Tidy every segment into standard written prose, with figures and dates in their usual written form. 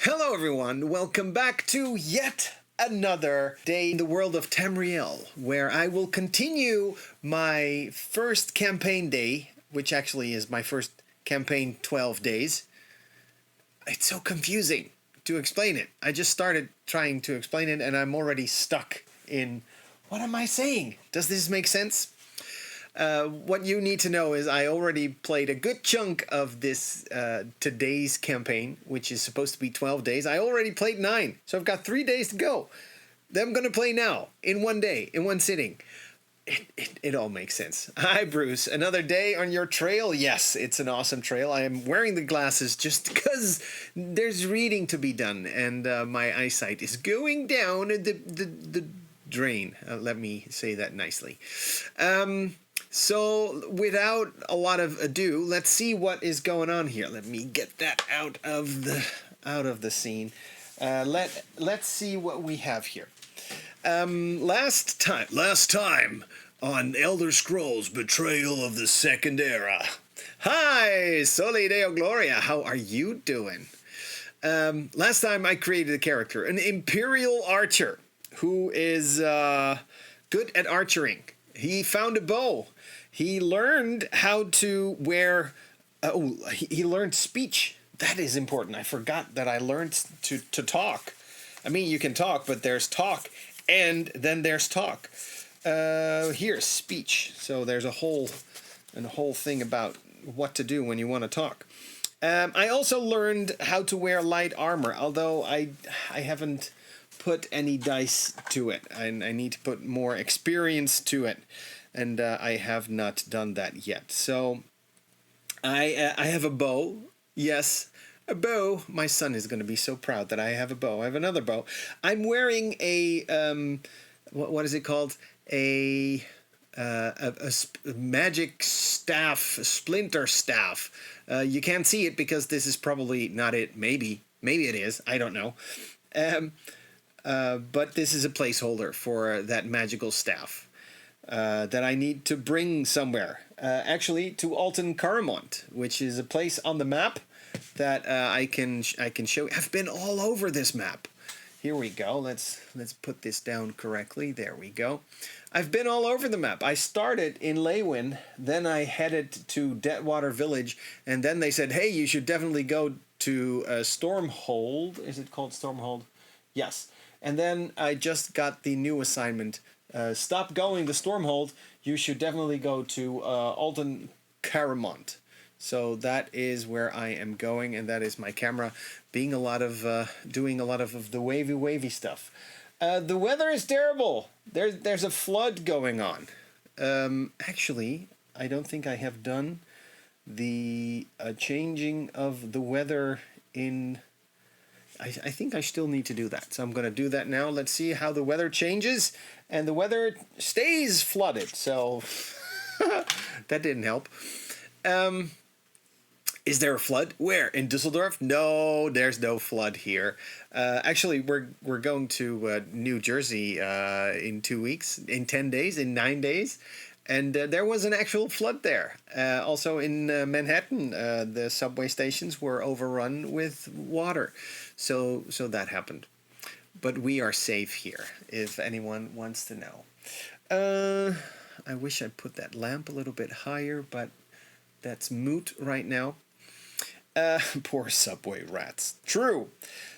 Hello everyone, welcome back to yet another day in the world of Tamriel, where I will continue my first campaign day, which actually is my first campaign 12 days. It's so confusing to explain it. I just started trying to explain it and I'm already stuck in, what am I saying? Does this make sense? What you need to know is I already played a good chunk of this today's campaign, which is supposed to be 12 days. I already played 9, so I've got 3 days to go. Then I'm going to play now, in one day, in one sitting. It all makes sense. Hi, Bruce. Another day on your trail? Yes, it's an awesome trail. I am wearing the glasses just because there's reading to be done, and my eyesight is going down the drain. Let me say that nicely. So, without a lot of ado, let's see what is going on here. Let me get that out of the scene. Let's see what we have here. Last time on Elder Scrolls: Betrayal of the Second Era. Hi, Soli Deo Gloria. How are you doing? Last time I created a character, an Imperial Archer, who is good at archering. He found a bow. He learned how to wear... he learned speech. That is important. I forgot that I learned to talk. I mean, you can talk, but there's talk, and then there's talk. Here's speech. So there's a whole thing about what to do when you want to talk. I also learned how to wear light armor, although I haven't put any dice to it. I need to put more experience to it, and I have not done that yet. So I have a bow. Yes, a bow. My son is going to be so proud that I have a bow. I have another bow. I'm wearing a what is it called? A magic staff, splinter staff. You can't see it because this is probably not it. Maybe it is. I don't know. But this is a placeholder for that magical staff that I need to bring somewhere. Actually, to Alton Caramont, which is a place on the map that I can show. I've been all over this map. Here we go. Let's put this down correctly. There we go. I've been all over the map. I started in Leywin, then I headed to Deadwater Village, and then they said, hey, you should definitely go to Stormhold. Is it called Stormhold? Yes. And then I just got the new assignment. Stop going to Stormhold. You should definitely go to Alton Caramont. So that is where I am going, and that is my camera being a lot of doing a lot of the wavy stuff. The weather is terrible. There's a flood going on. Actually, I don't think I have done the changing of the weather in... I think I still need to do that. So I'm going to do that now. Let's see how the weather changes. And the weather stays flooded. So that didn't help. Is there a flood? Where? In Dusseldorf? No, there's no flood here. Actually, we're going to New Jersey in 2 weeks, in 10 days, in 9 days. And there was an actual flood there. Also in Manhattan, the subway stations were overrun with water. So that happened. But we are safe here, if anyone wants to know. I wish I'd put that lamp a little bit higher, but that's moot right now. Poor subway rats. True.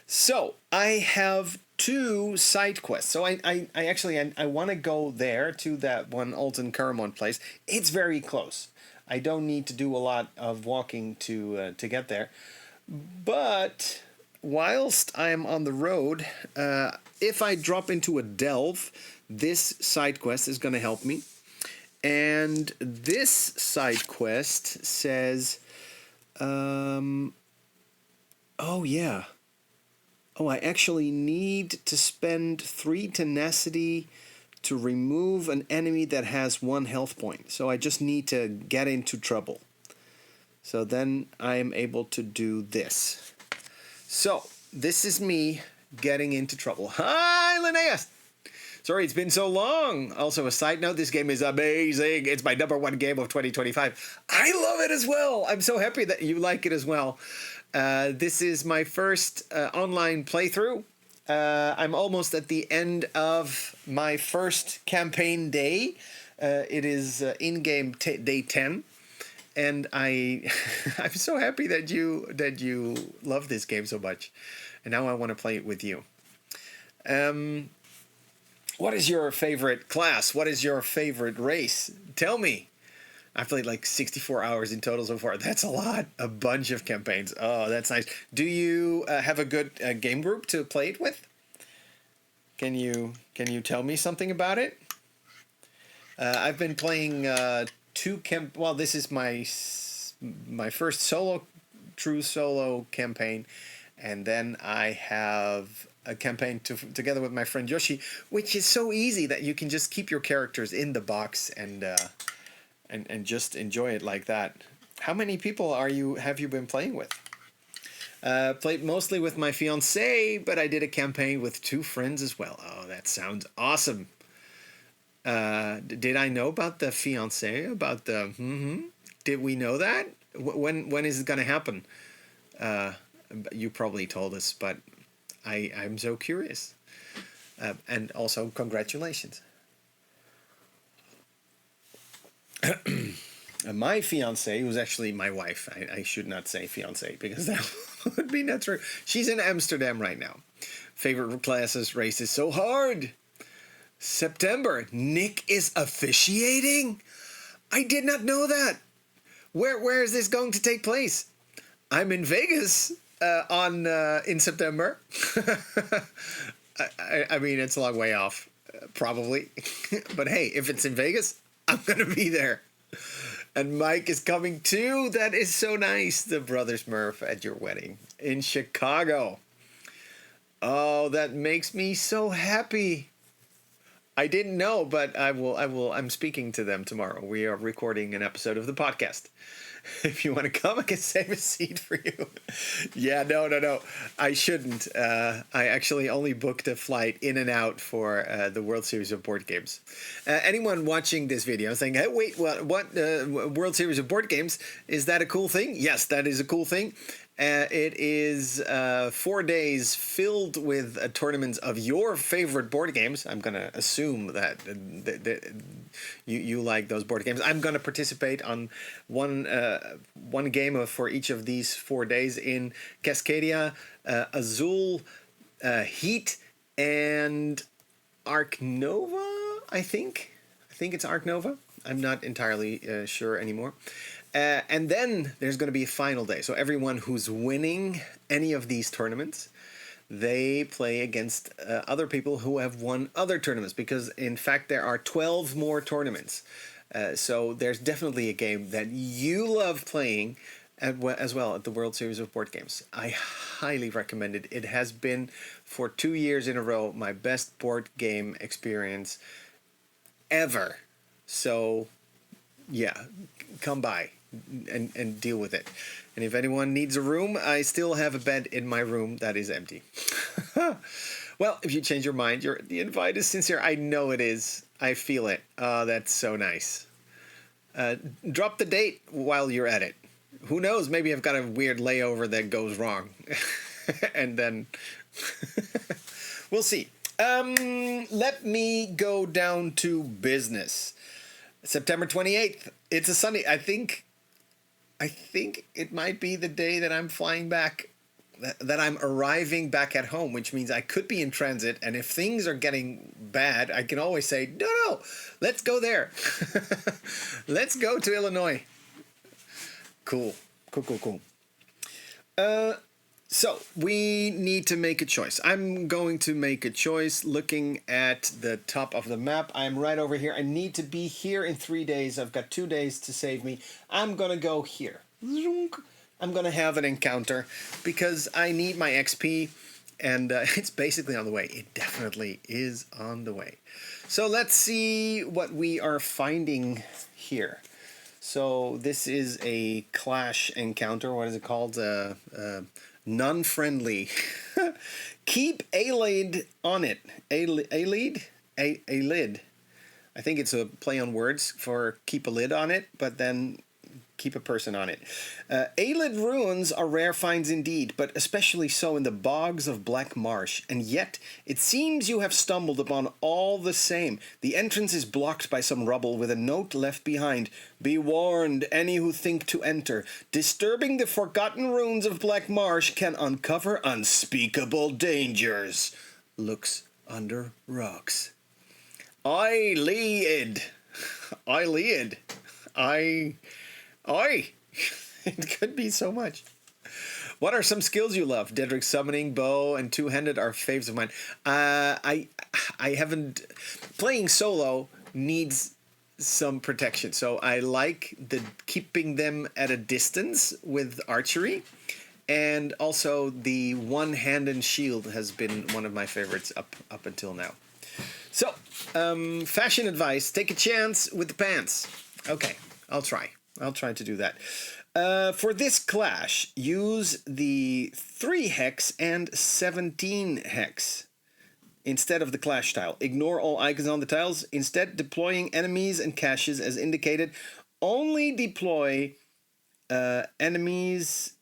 So, I have 2 side quests. So I actually want to go there to that one Alton Caramont place. It's very close. I don't need to do a lot of walking to get there. But whilst I am on the road, if I drop into a delve, this side quest is going to help me. And this side quest says, oh yeah. Oh, I actually need to spend 3 tenacity to remove an enemy that has 1 health point. So I just need to get into trouble. So then I am able to do this. So this is me getting into trouble. Hi, Linnaeus! Sorry, it's been so long. Also, a side note, this game is amazing. It's my #1 game of 2025. I love it as well. I'm so happy that you like it as well. This is my first online playthrough. I'm almost at the end of my first campaign day. It is in-game day 10. And I'm so happy that you love this game so much, and now I want to play it with you. What is your favorite class? What is your favorite race? Tell me. I've played like 64 hours in total so far. That's a lot. A bunch of campaigns. Oh, that's nice. Do you have a good game group to play it with? Can you tell me something about it? I've been playing. Well, this is my first true solo campaign, and then I have a campaign together with my friend Yoshi, which is so easy that you can just keep your characters in the box and just enjoy it like that. How many people have you been playing with? Played mostly with my fiance, but I did a campaign with 2 friends as well. Oh, that sounds awesome. Did I know about the fiance? About the Did we know that? When is it gonna happen? You probably told us, but I'm so curious. And also, congratulations. My fiance, who's actually my wife, I should not say fiance because that would be not true. She's in Amsterdam right now. Favorite classes, race is so hard. September, Nick is officiating? I did not know that. Where is this going to take place? I'm in Vegas in September. I mean, it's a long way off, probably. But hey, if it's in Vegas, I'm going to be there. And Mike is coming too. That is so nice. The Brothers Murph at your wedding in Chicago. Oh, that makes me so happy. I didn't know, but I'm speaking to them tomorrow. We are recording an episode of the podcast. If you want to come, I can save a seat for you. Yeah, no. I shouldn't. I actually only booked a flight in and out for the World Series of Board Games. Anyone watching this video saying, hey, wait, what World Series of Board Games? Is that a cool thing? Yes, that is a cool thing. It is 4 days filled with tournaments of your favorite board games. I'm going to assume that you like those board games. I'm going to participate on one game for each of these 4 days in Cascadia, Azul, Heat, and Arc Nova, I think. I think it's Arc Nova. I'm not entirely sure anymore. And then there's going to be a final day. So everyone who's winning any of these tournaments, they play against other people who have won other tournaments. Because, in fact, there are 12 more tournaments. So there's definitely a game that you love playing as well at the World Series of Board Games. I highly recommend it. It has been, for 2 years in a row, my best board game experience ever. So, yeah, come by and deal with it. And if anyone needs a room, I still have a bed in my room that is empty. Well, if you change your mind, the invite is sincere. I know it is. I feel it. Oh, that's so nice. Drop the date while you're at it. Who knows? Maybe I've got a weird layover that goes wrong. And then we'll see. Let me go down to business. September 28th. It's a Sunday. I think it might be the day that I'm flying back, that I'm arriving back at home, which means I could be in transit. And if things are getting bad, I can always say, no, let's go there. Let's go to Illinois. Cool. So we need to make a choice. I'm going to make a choice looking at the top of the map. I'm right over here. I need to be here in 3 days. I've got 2 days to save me. I'm going to go here. I'm going to have an encounter because I need my XP, and it's basically on the way. It definitely is on the way. So let's see what we are finding here. So this is a clash encounter. What is it called? Non-friendly. Keep a lid on it. A lid? A lid. I think it's a play on words for keep a lid on it, but then keep a person on it. Aelid ruins are rare finds indeed, but especially so in the bogs of Black Marsh, and yet it seems you have stumbled upon all the same. The entrance is blocked by some rubble with a note left behind. Be warned, any who think to enter. Disturbing the forgotten ruins of Black Marsh can uncover unspeakable dangers. Looks under rocks. Oi. It could be so much. What are some skills you love? Dedrick summoning, bow, and two-handed are faves of mine. I haven't... Playing solo needs some protection, so I like the keeping them at a distance with archery, and also the one-hand and shield has been one of my favorites up until now. So, fashion advice: take a chance with the pants. Okay, I'll try to do that. For this clash, use the 3 hex and 17 hex instead of the clash tile. Ignore all icons on the tiles, instead deploying enemies and caches as indicated. Only deploy enemies,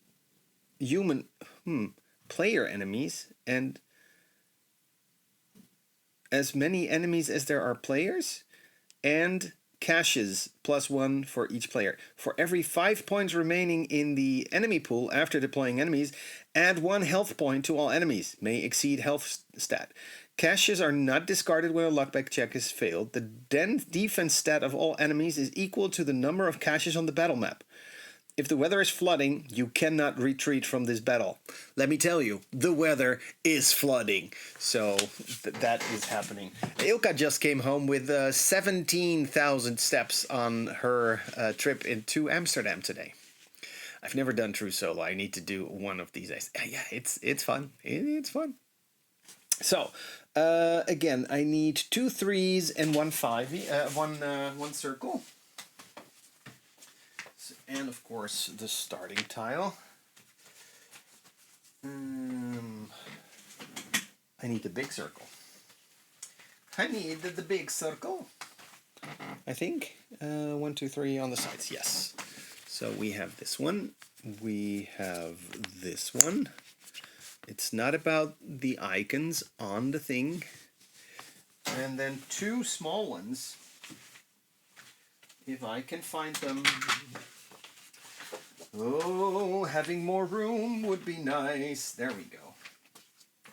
player enemies, and as many enemies as there are players, and caches +1 for each player. For every 5 points remaining in the enemy pool after deploying enemies, add 1 health point to all enemies. May exceed health stat. Caches are not discarded when a lockback check is failed. The defense stat of all enemies is equal to the number of caches on the battle map. If the weather is flooding, you cannot retreat from this battle. Let me tell you, the weather is flooding. So that is happening. Ilka just came home with 17,000 steps on her trip into Amsterdam today. I've never done true solo. I need to do one of these days. Yeah, it's fun. It's fun. So, again, I need 2 3s and 1 5, one circle. And of course the starting tile. I need the big circle. I need the big circle. I think 1 2 3 on the sides. Yes. So we have this one. We have this one. It's not about the icons on the thing. And then 2 small ones. If I can find them. Oh, having more room would be nice. There we go.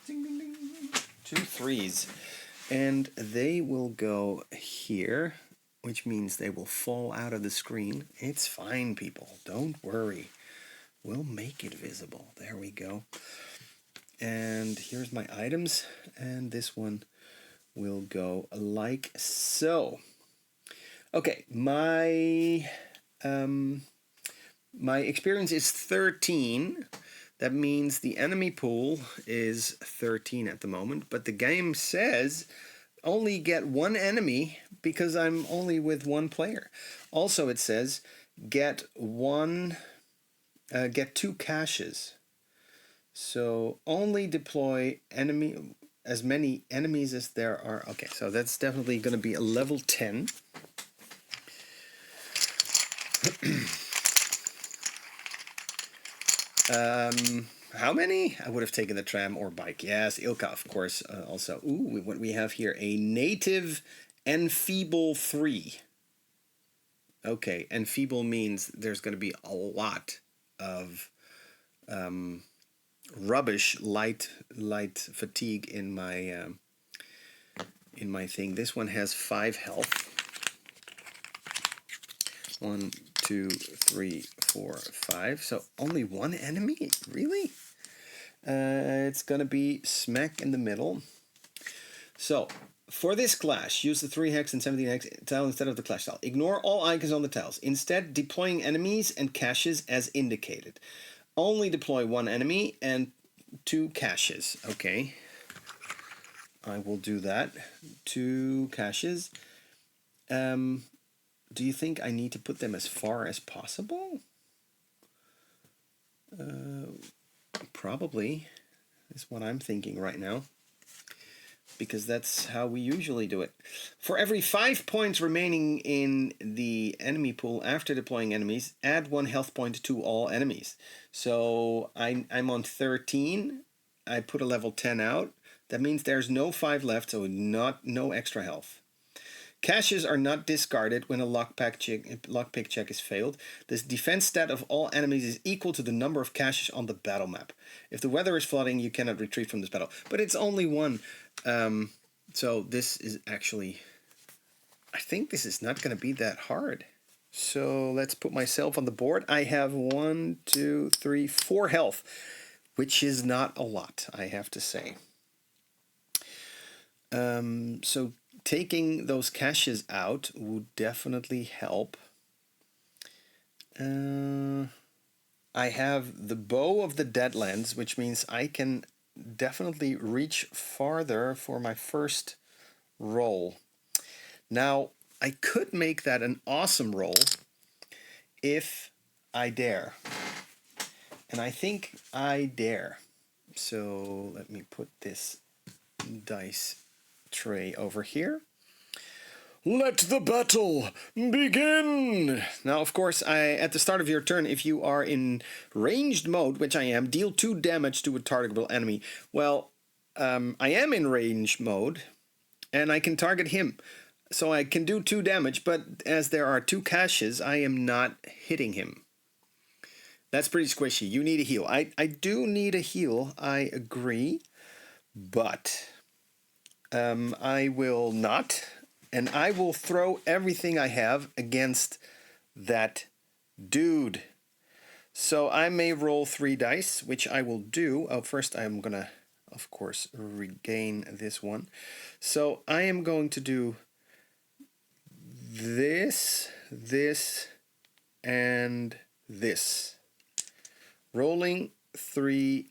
Ding, ding, ding. 2 3s. And they will go here, which means they will fall out of the screen. It's fine, people. Don't worry. We'll make it visible. There we go. And here's my items. And this one will go like so. Okay, my experience is 13. That means the enemy pool is 13 at the moment, but the game says only get 1 enemy because I'm only with 1 player. Also, it says get 2 caches. So only deploy as many enemies as there are. Okay, so that's definitely going to be a level 10. How many? I would have taken the tram or bike. Yes, Ilka, of course, also. Ooh, what we have here, a native enfeeble 3. Okay, enfeeble means there's going to be a lot of rubbish, light fatigue in my thing. This one has 5 health. 1 2 3 4 5. So only 1 enemy? Really? It's gonna be smack in the middle. So for this clash, use the 3 hex and 17 hex tile instead of the clash tile. Ignore all icons on the tiles. Instead, deploying enemies and caches as indicated. Only deploy 1 enemy and 2 caches. Okay. I will do that. 2 caches. Do you think I need to put them as far as possible? Probably is what I'm thinking right now. because that's how we usually do it. For every 5 points remaining in the enemy pool after deploying enemies, add 1 health point to all enemies. So I'm on 13. I put a level 10 out. That means there's no 5 left, so no extra health. Caches are not discarded when a lockpick check is failed. The defense stat of all enemies is equal to the number of caches on the battle map. If the weather is flooding, you cannot retreat from this battle. But it's only 1. So this is actually... I think this is not going to be that hard. So let's put myself on the board. I have 1, 2, 3, 4 health, which is not a lot, I have to say. So taking those caches out would definitely help. I have the Bow of the Deadlands, which means I can definitely reach farther for my first roll. Now, I could make that an awesome roll if I dare. And I think I dare. So let me put this dice tray over here. Let the battle begin! Now, of course, at the start of your turn, if you are in ranged mode, which I am, deal 2 damage to a targetable enemy. Well, I am in range mode, and I can target him. So I can do 2 damage, but as there are 2 caches, I am not hitting him. That's pretty squishy. You need a heal. I do need a heal, I agree, but I will not. And I will throw everything I have against that dude. So I may roll 3 dice, which I will do. Oh, first I'm going to, of course, regain this one. So I am going to do this, and this. Rolling 3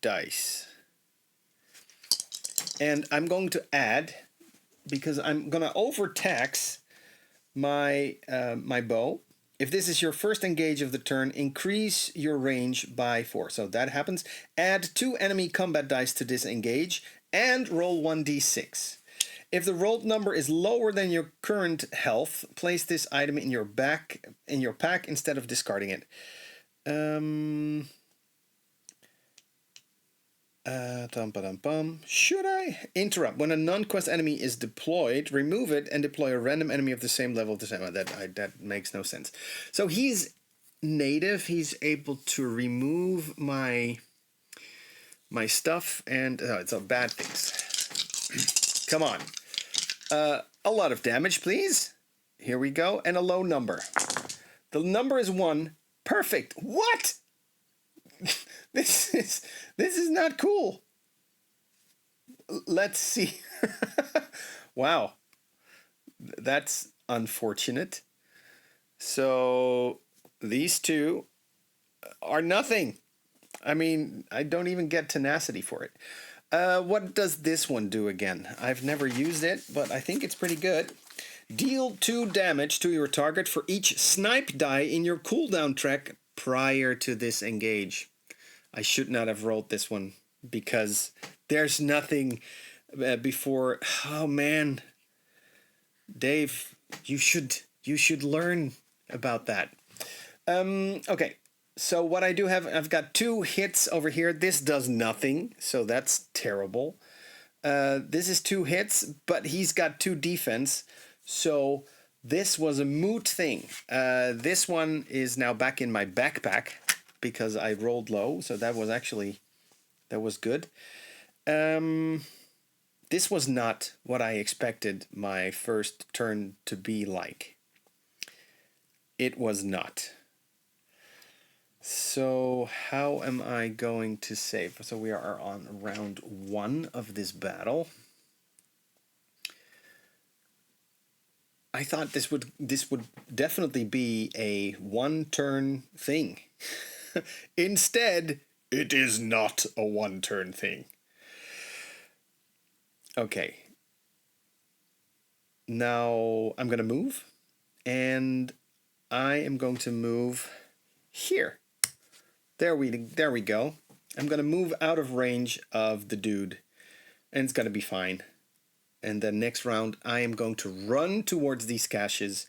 dice. And I'm going to add... because I'm going to overtax my my bow. If this is your first engage of the turn, increase your range by 4. So that happens. Add 2 enemy combat dice to disengage and roll 1d6. If the rolled number is lower than your current health, place this item in your pack instead of discarding it. Should I? Interrupt. When a non-quest enemy is deployed, remove it and deploy a random enemy of the same level. That makes no sense. So he's native. He's able to remove my stuff, and it's a bad things. Come on. A lot of damage, please. Here we go, and a low number. The number is 1. Perfect. What? This is not cool. Let's see. Wow. That's unfortunate. So these 2 are nothing. I mean, I don't even get tenacity for it. What does this one do again? I've never used it, but I think it's pretty good. Deal 2 damage to your target for each snipe die in your cooldown track prior to this engage. I should not have rolled this one because there's nothing before. Oh man, Dave, you should learn about that. Okay, so what I do have, I've got 2 hits over here. This does nothing, so that's terrible. This is 2 hits, but he's got 2 defense, so this was a moot thing. This one is now back in my backpack, because I rolled low, so that was good. This was not what I expected my first turn to be like. It was not. So how am I going to save? So we are on round 1 of this battle. I thought this would definitely be a 1-turn thing. Instead, it is not a 1-turn thing. Okay. Now I'm going to move, and I am going to move here. There we go. I'm going to move out of range of the dude, and it's going to be fine. and then next round I am going to run towards these caches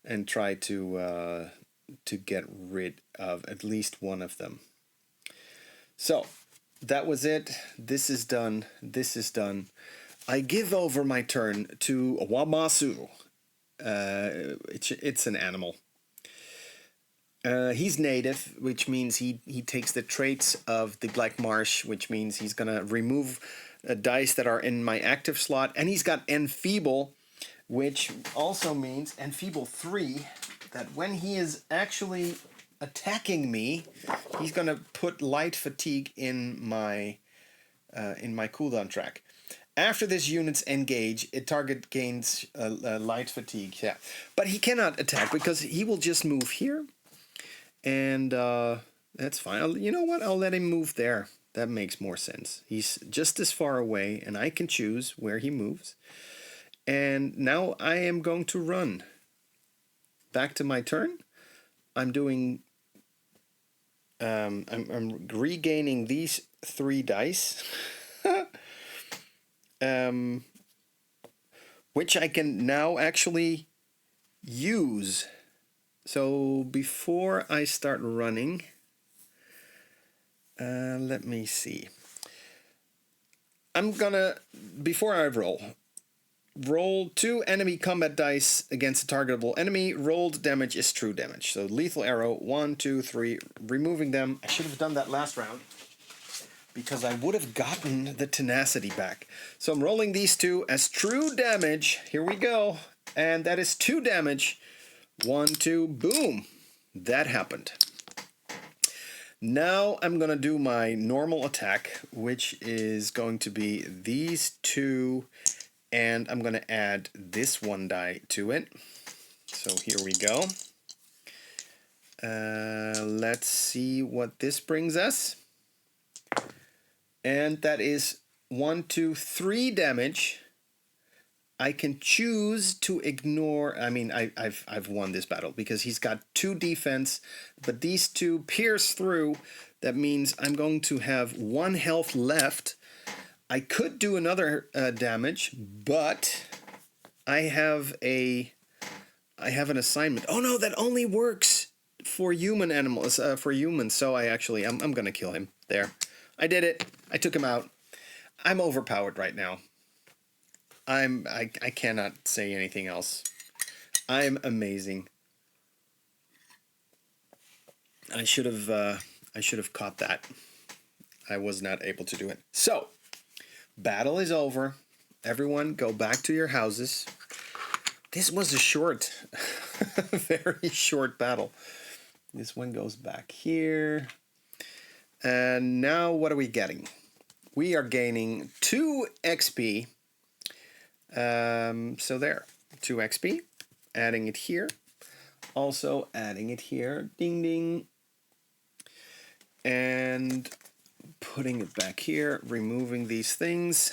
and try to get rid of at least one of them. So that was it. This is done. This is done. I give over my turn to Wamasu. It's an animal. He's native, which means he takes the traits of the Black Marsh, which means he's gonna remove dice that are in my active slot, and he's got Enfeeble, which also means Enfeeble 3, that when he is actually attacking me, he's gonna put light fatigue in my cooldown track. After this unit's engage, a target gains light fatigue. Yeah, but he cannot attack because he will just move here, and that's fine. You know what? I'll let him move there. That makes more sense. He's just as far away, and I can choose where he moves. And now I am going to run. Back to my turn. I'm doing. I'm regaining these 3 dice, which I can now actually use. So before I start running, let me see. I'm gonna, before I roll 2 enemy combat dice against a targetable enemy. Rolled damage is true damage. So lethal arrow, 1, 2, 3, removing them. I should have done that last round because I would have gotten the tenacity back. So I'm rolling these 2 as true damage. Here we go. And that is 2 damage. 1, 2, boom. That happened. Now I'm going to do my normal attack, which is going to be these 2, and I'm going to add this 1 die to it. So here we go. Let's see what this brings us. And that is 1, 2, 3 damage. I can choose to ignore. I mean, I've won this battle because he's got 2 defense, but these 2 pierce through. That means I'm going to have 1 health left. I could do another damage, but I have an assignment. Oh no, that only works for human animals. For humans, so I'm gonna kill him. There, I did it. I took him out. I'm overpowered right now. I cannot say anything else. I'm amazing. I should have caught that. I was not able to do it. So, battle is over. Everyone go back to your houses. This was a short, very short battle. This one goes back here. And now what are we getting? We are gaining 2 XP. So there, 2 XP, adding it here, also adding it here, ding ding, and putting it back here, removing these things.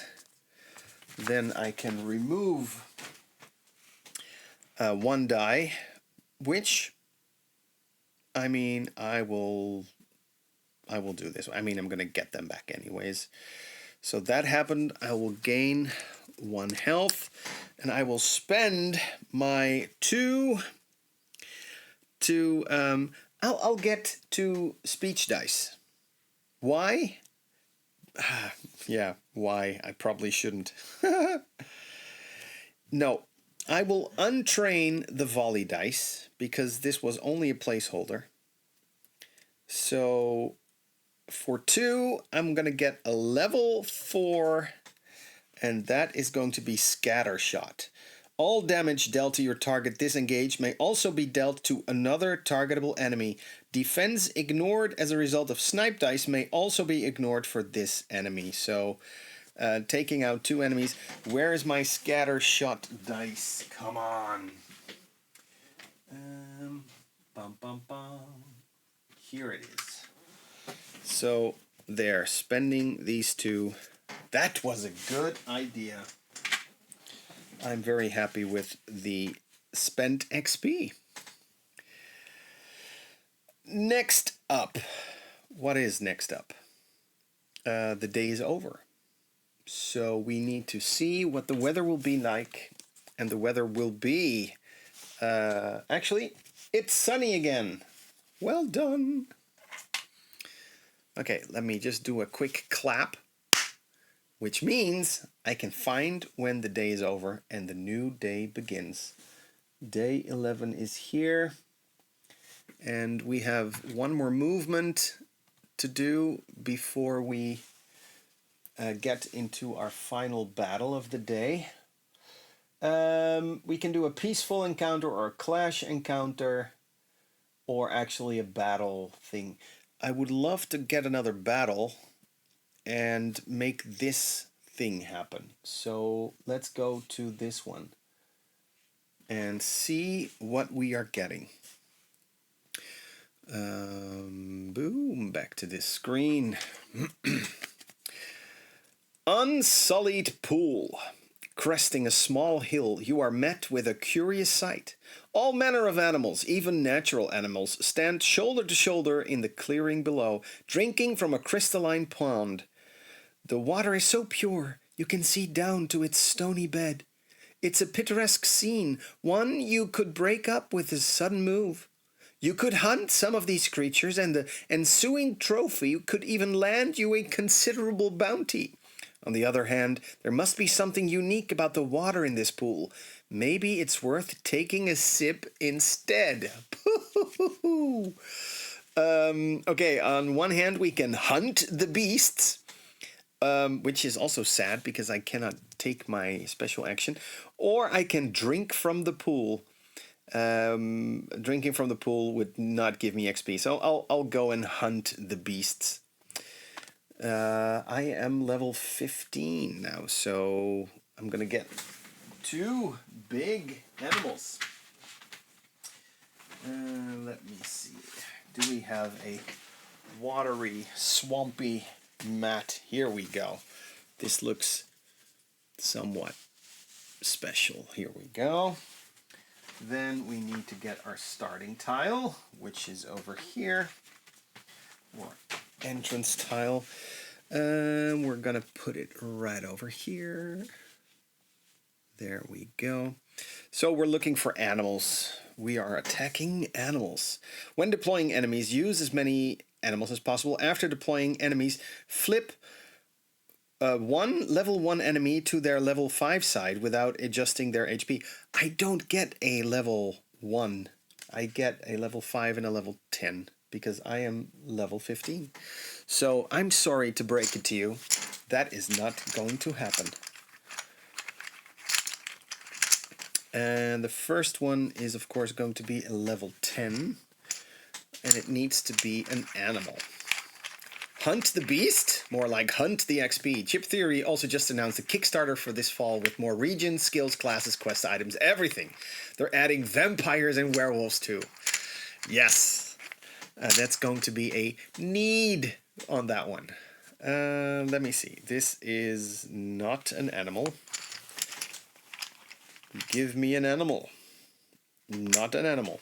Then I can remove 1 die, which, I mean, I will do this. I mean, I'm going to get them back anyways. So that happened. I will gain 1 health, and I will spend my 2 to I'll get 2 speech dice. Why? Yeah, why? I probably shouldn't. No, I will untrain the volley dice because this was only a placeholder. So for 2, I'm gonna get a level 4. And that is going to be Scatter Shot. All damage dealt to your target disengaged may also be dealt to another targetable enemy. Defense ignored as a result of snipe dice may also be ignored for this enemy. So, taking out 2 enemies. Where is my Scatter Shot dice? Come on. Bum, bum, bum. Here it is. So, there, spending these 2. That was a good idea. I'm very happy with the spent XP. Next up. What is next up? The day is over. So we need to see what the weather will be like. And the weather will be... actually, it's sunny again. Well done. Okay, let me just do a quick clap. Which means I can find when the day is over and the new day begins. Day 11 is here. And we have one more movement to do before we get into our final battle of the day. We can do a peaceful encounter or a clash encounter, or actually a battle thing. I would love to get another battle and make this thing happen. So let's go to this one and see what we are getting. Boom, back to this screen. Unsullied pool. Cresting a small hill, you are met with a curious sight. All manner of animals, even natural animals, stand shoulder to shoulder in the clearing below, drinking from a crystalline pond. The water is so pure, you can see down to its stony bed. It's a picturesque scene, one you could break up with a sudden move. You could hunt some of these creatures, and the ensuing trophy could even land you a considerable bounty. On the other hand, there must be something unique about the water in this pool. Maybe it's worth taking a sip instead. Okay, on one hand we can hunt the beasts, which is also sad because I cannot take my special action. Or I can drink from the pool. Drinking from the pool would not give me XP, so I'll go and hunt the beasts. I am level 15 now, so I'm gonna get 2 big animals. Let me see. Do we have a watery, swampy mat? Here we go. This looks somewhat special. Here we go. Then we need to get our starting tile, which is over here. Or entrance tile. We're gonna put it right over here. There we go. So we're looking for animals. We are attacking animals. When deploying enemies, use as many animals as possible. After deploying enemies, flip one level 1 enemy to their level 5 side without adjusting their HP. I don't get a level 1. I get a level 5 and a level 10. Because I am level 15. So I'm sorry to break it to you. That is not going to happen. And the first one is of course going to be a level 10. And it needs to be an animal. Hunt the beast? More like hunt the XP. Chip Theory also just announced a Kickstarter for this fall with more regions, skills, classes, quest items, everything. They're adding vampires and werewolves too. Yes. That's going to be a need on that one. Let me see. This is not an animal. Give me an animal. Not an animal.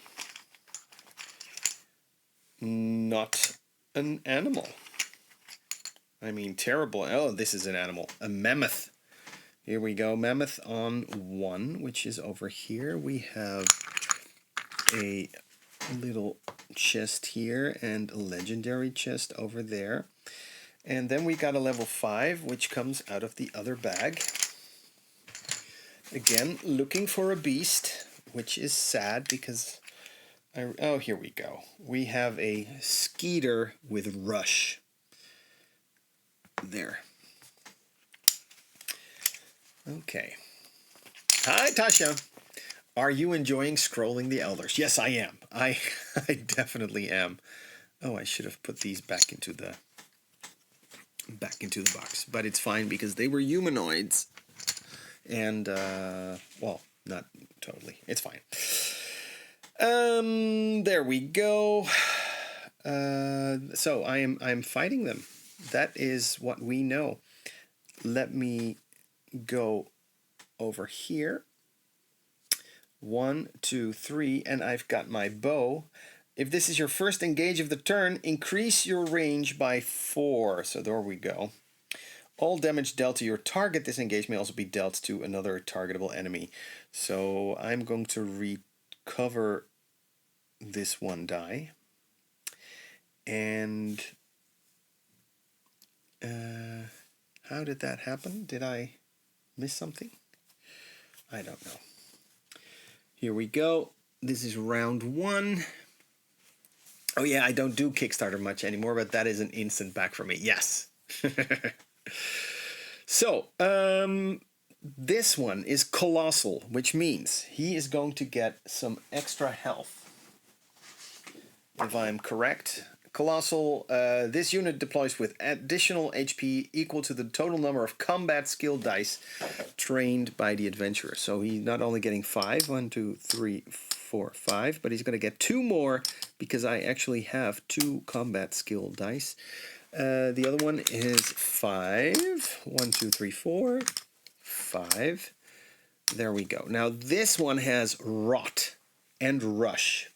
Not an animal. I mean, terrible. Oh, this is an animal. A mammoth. Here we go. Mammoth on 1, which is over here. We have a little chest here and a legendary chest over there. And then we got a level 5, which comes out of the other bag. Again, looking for a beast, which is sad because... oh, here we go. We have a skeeter with rush. There. Okay. Hi, Tasha. Are you enjoying scrolling the elders? Yes, I am. I definitely am. Oh, I should have put these back into the box, but it's fine because they were humanoids, and well, not totally. It's fine. There we go. So I'm fighting them. That is what we know. Let me go over here. 1, 2, 3, and I've got my bow. If this is your first engage of the turn, increase your range by 4. So there we go. All damage dealt to your target disengaged may also be dealt to another targetable enemy. So I'm going to recover this one die. And how did that happen? Did I miss something? I don't know. Here we go. This is round 1. Oh yeah, I don't do Kickstarter much anymore, but that is an instant back for me. Yes. So, this one is Colossal, which means he is going to get some extra health. If I'm correct. Colossal, this unit deploys with additional HP equal to the total number of combat skill dice trained by the adventurer. So he's not only getting 5, 1, 2, 3, 4, 5, but he's going to get 2 more because I actually have 2 combat skill dice. The other one is 5, 1, 2, 3, 4, 5. There we go. Now this one has Rot and Rush.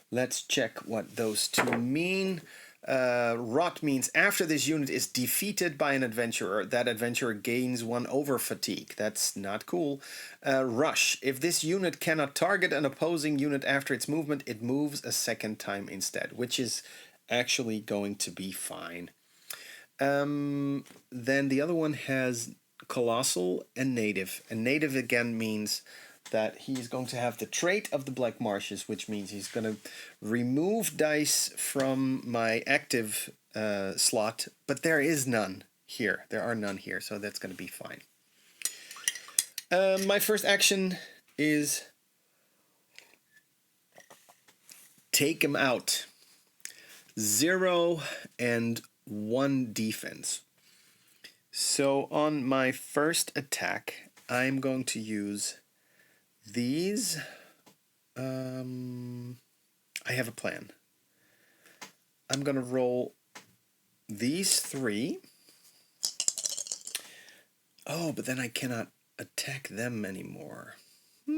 Let's check what those two mean. Rot means after this unit is defeated by an adventurer, that adventurer gains 1 over fatigue. That's not cool. Rush. If this unit cannot target an opposing unit after its movement, it moves a second time instead, which is actually going to be fine. Then the other one has Colossal and Native. And Native again means that he's going to have the trait of the Black Marshes, which means he's going to remove dice from my active slot, but there is none here. There are none here, so that's going to be fine. My first action is take him out. 0 and 1 defense. So on my first attack, I'm going to use these. I have a plan. I'm going to roll these 3. Oh, but then I cannot attack them anymore. Let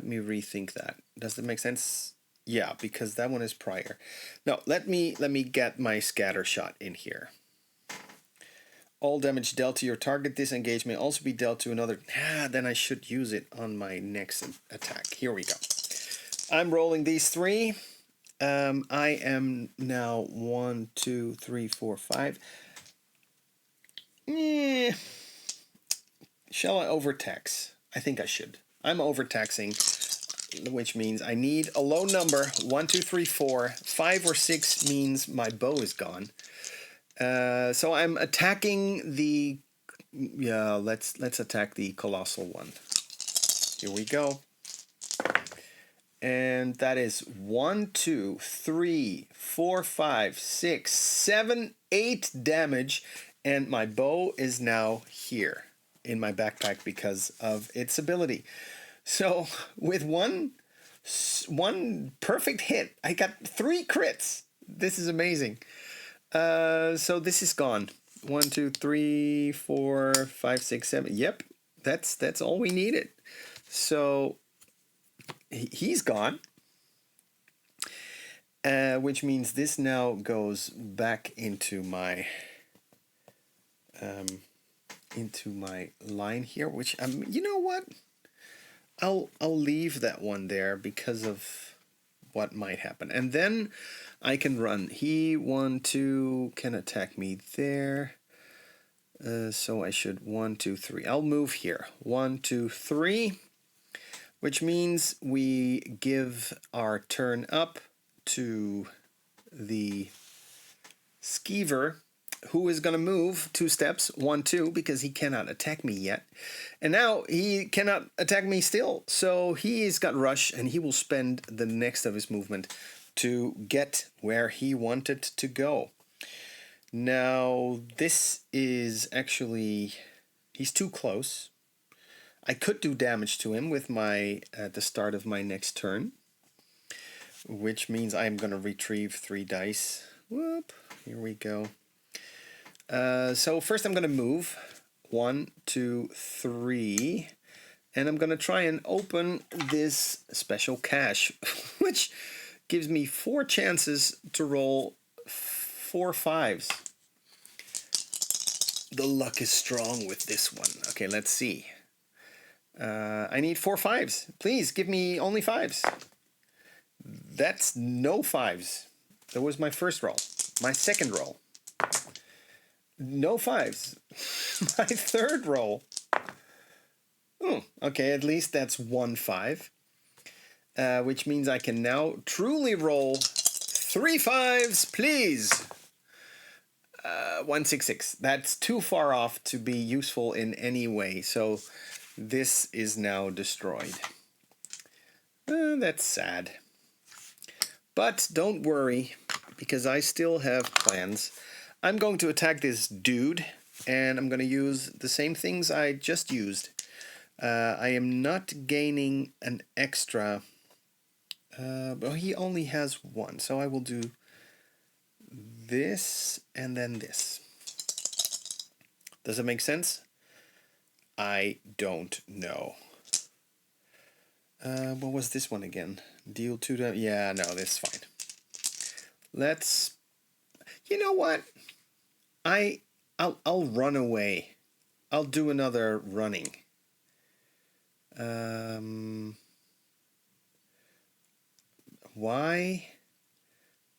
me rethink that. Does that make sense? Yeah, because that one is prior. No, let me get my scatter shot in here. All damage dealt to your target disengage may also be dealt to another. Then I should use it on my next attack. Here we go. I'm rolling these 3. I am now 1, 2, 3, 4, 5. Shall I overtax? I think I should. I'm overtaxing, which means I need a low number. 1, 2, 3, 4. 5 or 6 means my bow is gone. So I'm attacking the. Yeah, let's attack the Colossal one. Here we go. And that is 1, 2, 3, 4, 5, 6, 7, 8 damage. And my bow is now here in my backpack because of its ability. So with one perfect hit, I got 3 crits. This is amazing. So this is gone. 1, 2, 3, 4, 5, 6, 7. Yep, that's all we needed. So he's gone. Which means this now goes back into my line here. Which you know what? I'll leave that one there because of what might happen, and then I can run. He 1, 2 can attack me there. So I should 1, 2, 3. I'll move here. 1, 2, 3. Which means we give our turn up to the skeever, who is going to move 2 steps, 1, 2, because he cannot attack me yet. And now he cannot attack me still. So he's got rush, and he will spend the next of his movement to get where he wanted to go. Now, this is actually, he's too close. I could do damage to him with my at the start of my next turn, which means I'm going to retrieve 3 dice. Whoop, here we go. So first I'm going to move 1, 2, 3, and I'm going to try and open this special cache, which gives me 4 chances to roll 4 5s. The luck is strong with this one. Okay, let's see. I need 4 5s. Please give me only 5s. That's no 5s. That was my first roll. My second roll. No 5s. My third roll. Oh, okay, at least that's 1 5. Which means I can now truly roll 3 5s, please. 1 6 6. That's too far off to be useful in any way. So this is now destroyed. That's sad. But don't worry, because I still have plans. I'm going to attack this dude, and I'm going to use the same things I just used. I am not gaining an extra, but he only has 1, so I will do this and then this. Does it make sense? I don't know. What was this one again? Deal 2 damage. Yeah, no, this is fine. Let's. You know what? I'll run away. I'll do another running. Why?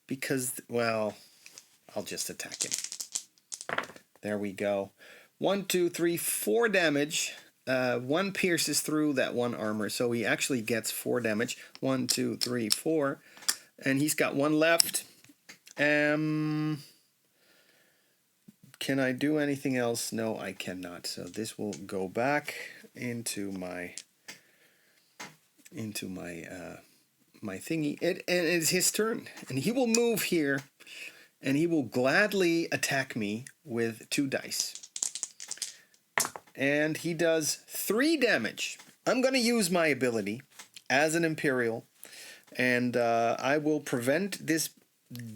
Because, well, I'll just attack him. There we go. 1 2 3 4 damage. 1 pierces through that 1 armor, so he actually gets 4 damage. 1 2 3 4, and he's got 1 left. Can I do anything else? No, I cannot. So this will go back into my my thingy. And it's his turn, and he will move here, and he will gladly attack me with 2 dice. And he does 3 damage. I'm going to use my ability as an Imperial, and I will prevent this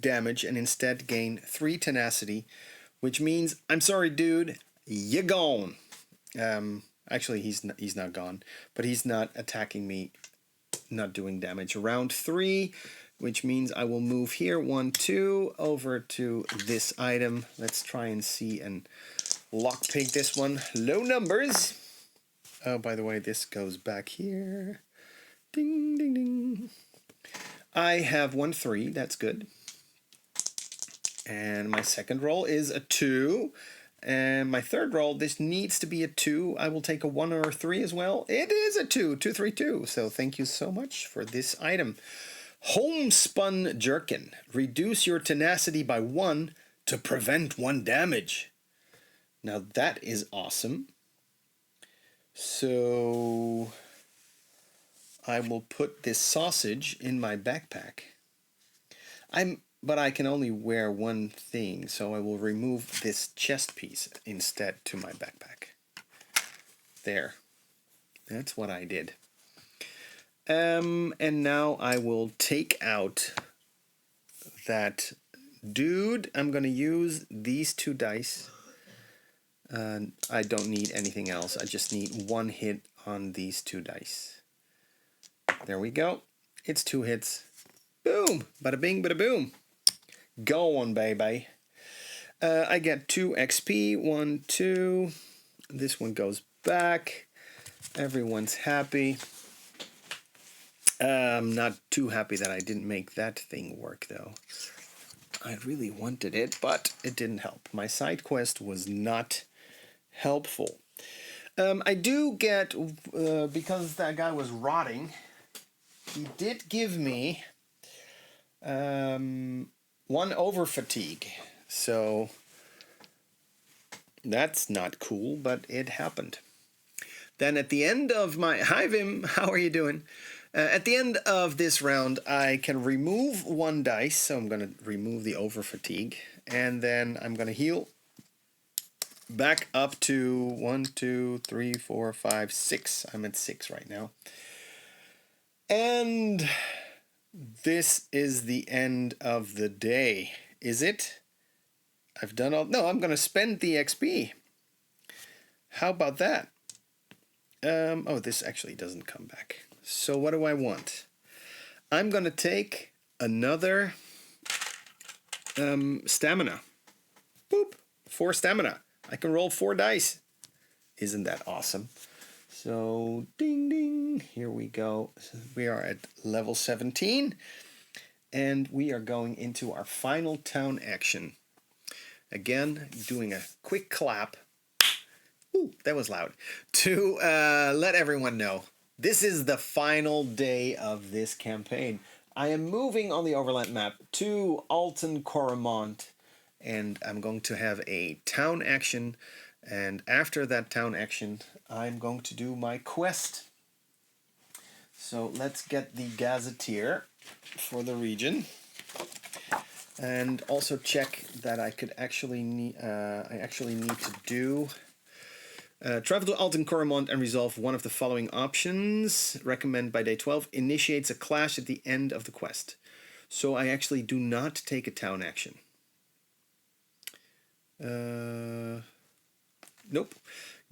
damage and instead gain 3 tenacity, which means, I'm sorry, dude, you're gone. Actually, he's not gone, but he's not attacking me, not doing damage. Round 3, which means I will move here 1 2 over to this item. Let's try and see and lockpick this one. Low numbers. Oh, by the way, this goes back here. Ding, ding, ding. I have 1 3. That's good. And my second roll is a 2. And my third roll, this needs to be a 2. I will take a 1 or a 3 as well. It is a 2. 2 3 2. So thank you so much for this item. Homespun Jerkin. Reduce your tenacity by 1 to prevent 1 damage. Now that is awesome. So I will put this sausage in my backpack. But I can only wear 1 thing, so I will remove this chest piece instead to my backpack. There. That's what I did. And now I will take out that dude. I'm going to use these 2 dice. I don't need anything else. I just need 1 hit on these 2 dice. There we go. It's 2 hits. Boom! Bada bing, bada boom. Go on, baby. I get 2 XP. 1, 2. This one goes back. Everyone's happy. I'm not too happy that I didn't make that thing work, though. I really wanted it, but it didn't help. My side quest was not helpful. I do get, because that guy was rotting, he did give me 1 over fatigue. So that's not cool, but it happened. Then at the end of my... Hi, Vim. How are you doing? At the end of this round, I can remove 1 dice. So I'm going to remove the over fatigue. And then I'm going to heal back up to 1, 2, 3, 4, 5, 6. I'm at 6 right now. And this is the end of the day. Is it? I've done all... No, I'm going to spend the XP. How about that? Oh, this actually doesn't come back. So what do I want? I'm going to take another stamina. Boop. 4 stamina. I can roll 4 dice. Isn't that awesome? So, ding ding, here we go. We are at level 17, and we are going into our final town action. Again, doing a quick clap. Ooh, that was loud. To let everyone know, this is the final day of this campaign. I am moving on the overland map to Alton Coromont, and I'm going to have a town action. And after that town action, I'm going to do my quest. So let's get the gazetteer for the region, and also check that I could actually need. I actually need to do. Travel to Alton Coromont and resolve one of the following options. Recommend by day 12. Initiates a clash at the end of the quest. So I actually do not take a town action. Nope.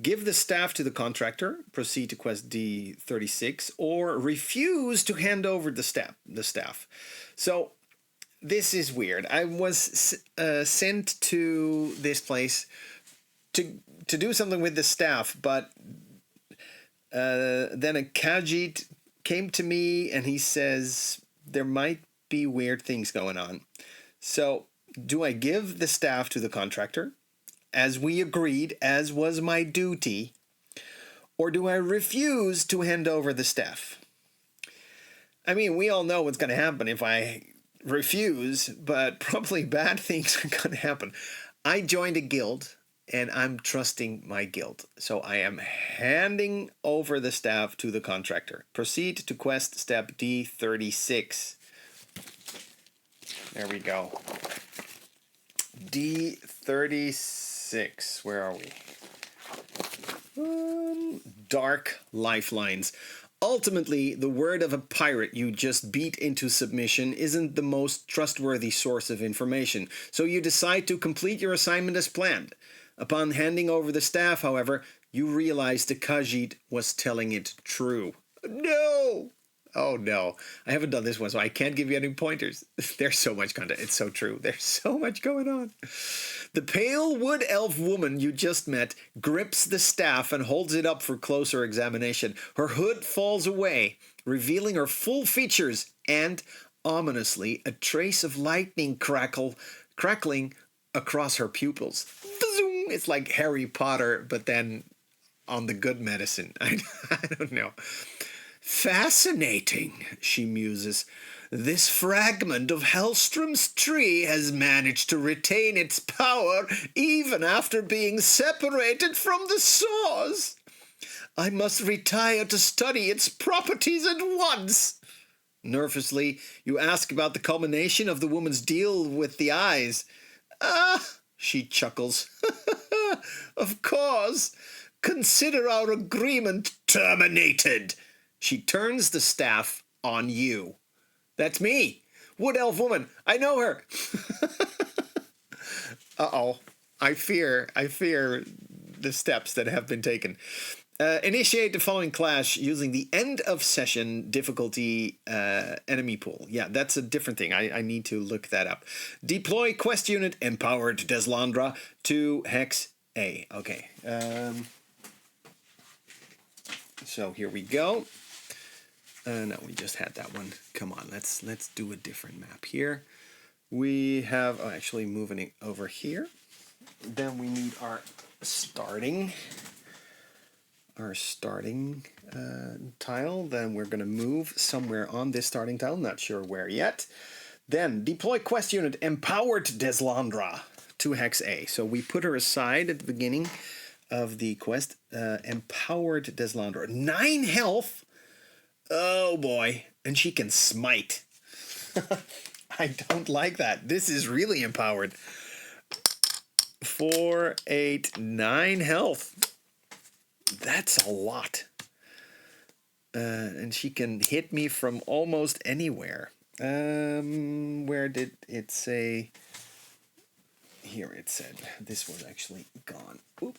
Give the staff to the contractor. Proceed to quest D36. Or refuse to hand over the staff. So this is weird. I was sent to this place to do something with the staff, but then a Khajiit came to me and he says there might be weird things going on. So do I give the staff to the contractor, as we agreed, as was my duty, or do I refuse to hand over the staff? I mean, we all know what's going to happen if I refuse, but probably bad things are going to happen. I joined a guild, and I'm trusting my guild. So I am handing over the staff to the contractor. Proceed to quest step D36. There we go. D36. Where are we? Dark lifelines. Ultimately, the word of a pirate you just beat into submission isn't the most trustworthy source of information, so you decide to complete your assignment as planned. Upon handing over the staff, however, you realize the Khajiit was telling it true. No! Oh no, I haven't done this one, so I can't give you any pointers. There's so much content. It's so true. There's so much going on. The pale wood elf woman you just met grips the staff and holds it up for closer examination. Her hood falls away, revealing her full features and, ominously, a trace of lightning crackling across her pupils. It's like Harry Potter, but then on the good medicine. I don't know. Fascinating, she muses. This fragment of Hellstrom's tree has managed to retain its power even after being separated from the source. I must retire to study its properties at once. Nervously, you ask about the culmination of the woman's deal with the eyes. Ah, she chuckles. Of course. Consider our agreement terminated. She turns the staff on you. That's me. Wood elf woman. I know her. Uh-oh. I fear the steps that have been taken. Initiate the following clash using the end of session difficulty enemy pool. Yeah, that's a different thing. I need to look that up. Deploy quest unit empowered Deslandra to Hex A. Okay. So here we go. No, we just had that one. Come on, let's do a different map here. We have actually moving it over here. Then we need our starting tile. Then we're going to move somewhere on this starting tile. Not sure where yet. Then deploy quest unit empowered Deslandra to Hex A. So we put her aside at the beginning of the quest. Empowered Deslandra. 9 health. Oh boy. And she can smite. I don't like that. This is really empowered. 4, 8, 9 health. That's a lot. And she can hit me from almost anywhere. Where did it say? Here it said. This was actually gone. Oop.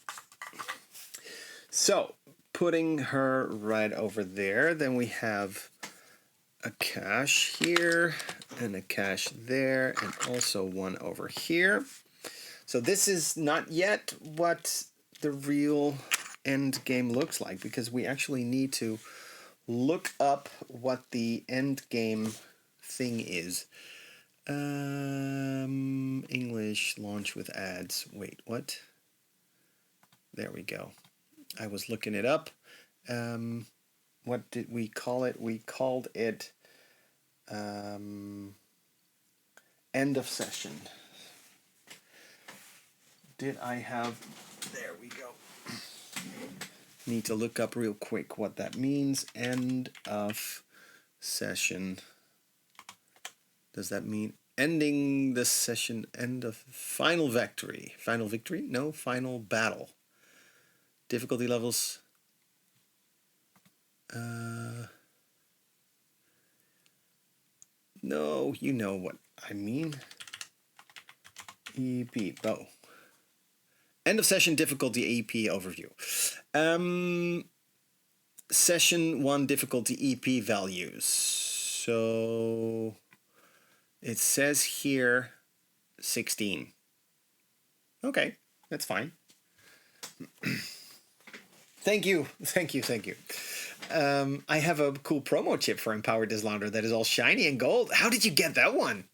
So, putting her right over there. Then we have a cache here and a cache there and also one over here. So this is not yet what the real end game looks like, because we actually need to look up what the end game thing is. English launch with ads. Wait, what? There we go. I was looking it up. What did we call it? We called it end of session. Did I have... There we go. Need to look up real quick what that means. End of session. Does that mean ending the session? End of final victory. Final victory? No, final battle. Difficulty levels. No, you know what I mean. EP. Oh. End of session difficulty EP overview. Session 1 difficulty EP values. So it says here 16. Okay, that's fine. Thank you. I have a cool promo chip for Empowered Dislander that is all shiny and gold. How did you get that one?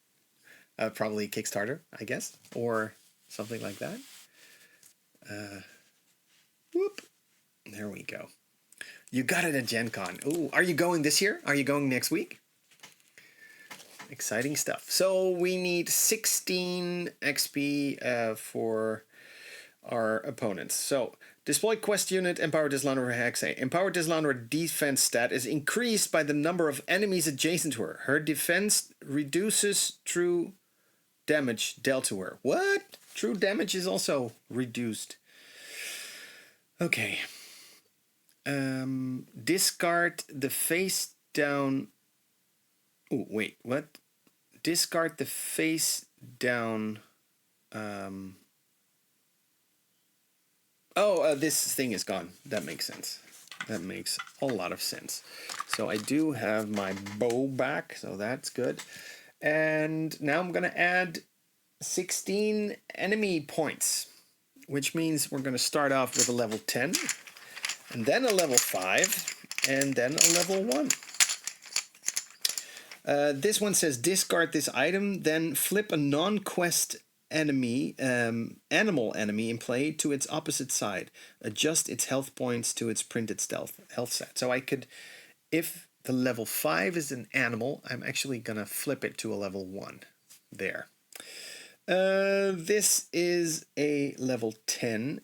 Probably Kickstarter, I guess, or something like that. Whoop. There we go. You got it at Gen Con. Ooh, are you going this year? Are you going next week? Exciting stuff. So we need 16 XP for our opponents. So deploy quest unit Empowered Dislander Hexe. Empowered Dislander defense stat is increased by the number of enemies adjacent to her. Her defense reduces true damage dealt to her. What? True damage is also reduced. Okay. Discard the face down. Oh, wait, what? Discard the face down. This thing is gone. That makes sense. That makes a lot of sense. So I do have my bow back, so that's good. And now I'm going to add 16 enemy points, which means we're going to start off with a level 10, and then a level 5, and then a level 1. This one says discard this item, then flip a non-quest enemy, animal enemy in play to its opposite side. Adjust its health points to its printed health set. So I could, if the level 5 is an animal, I'm actually going to flip it to a level 1. There. This is a level 10.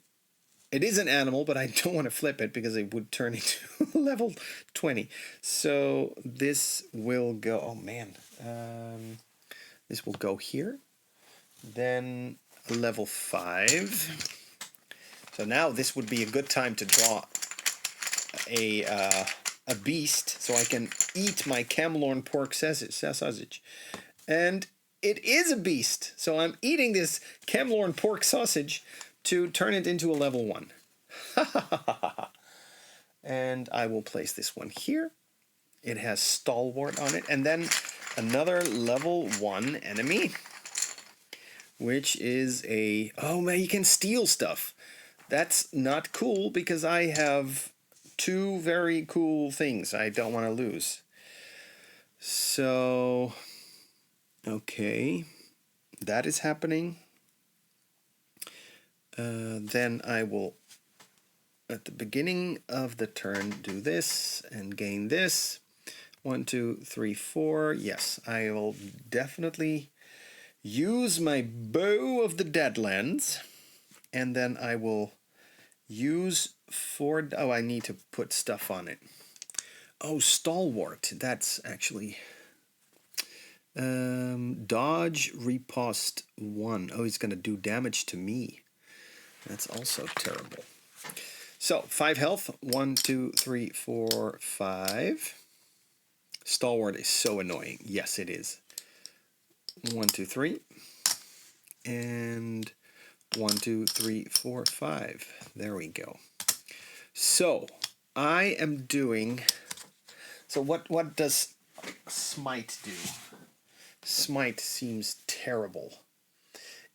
It is an animal, but I don't want to flip it because it would turn into level 20. So this will go... Oh, man. This will go here. Then level 5. So now this would be a good time to draw a beast, so I can eat my Camlorn pork sausage. And it is a beast, so I'm eating this Camlorn pork sausage to turn it into a level 1. And I will place this one here. It has Stalwart on it. And then another level 1 enemy, which is a... Oh man, you can steal stuff. That's not cool because I have 2 very cool things I don't want to lose. So, okay, that is happening. Then I will, at the beginning of the turn, do this and gain this. 1, 2, 3, 4. Yes, I will definitely use my Bow of the Deadlands, and then I will use 4... Oh, I need to put stuff on it. Oh, Stalwart. That's actually... dodge riposte 1. Oh, he's going to do damage to me. That's also terrible. So, 5 health. 1, 2, 3, 4, 5. Stalwart is so annoying. Yes, it is. 1, 2, 3. And 1, 2, 3, 4, 5. There we go. So, I am doing... So, what does Smite do? Smite seems terrible.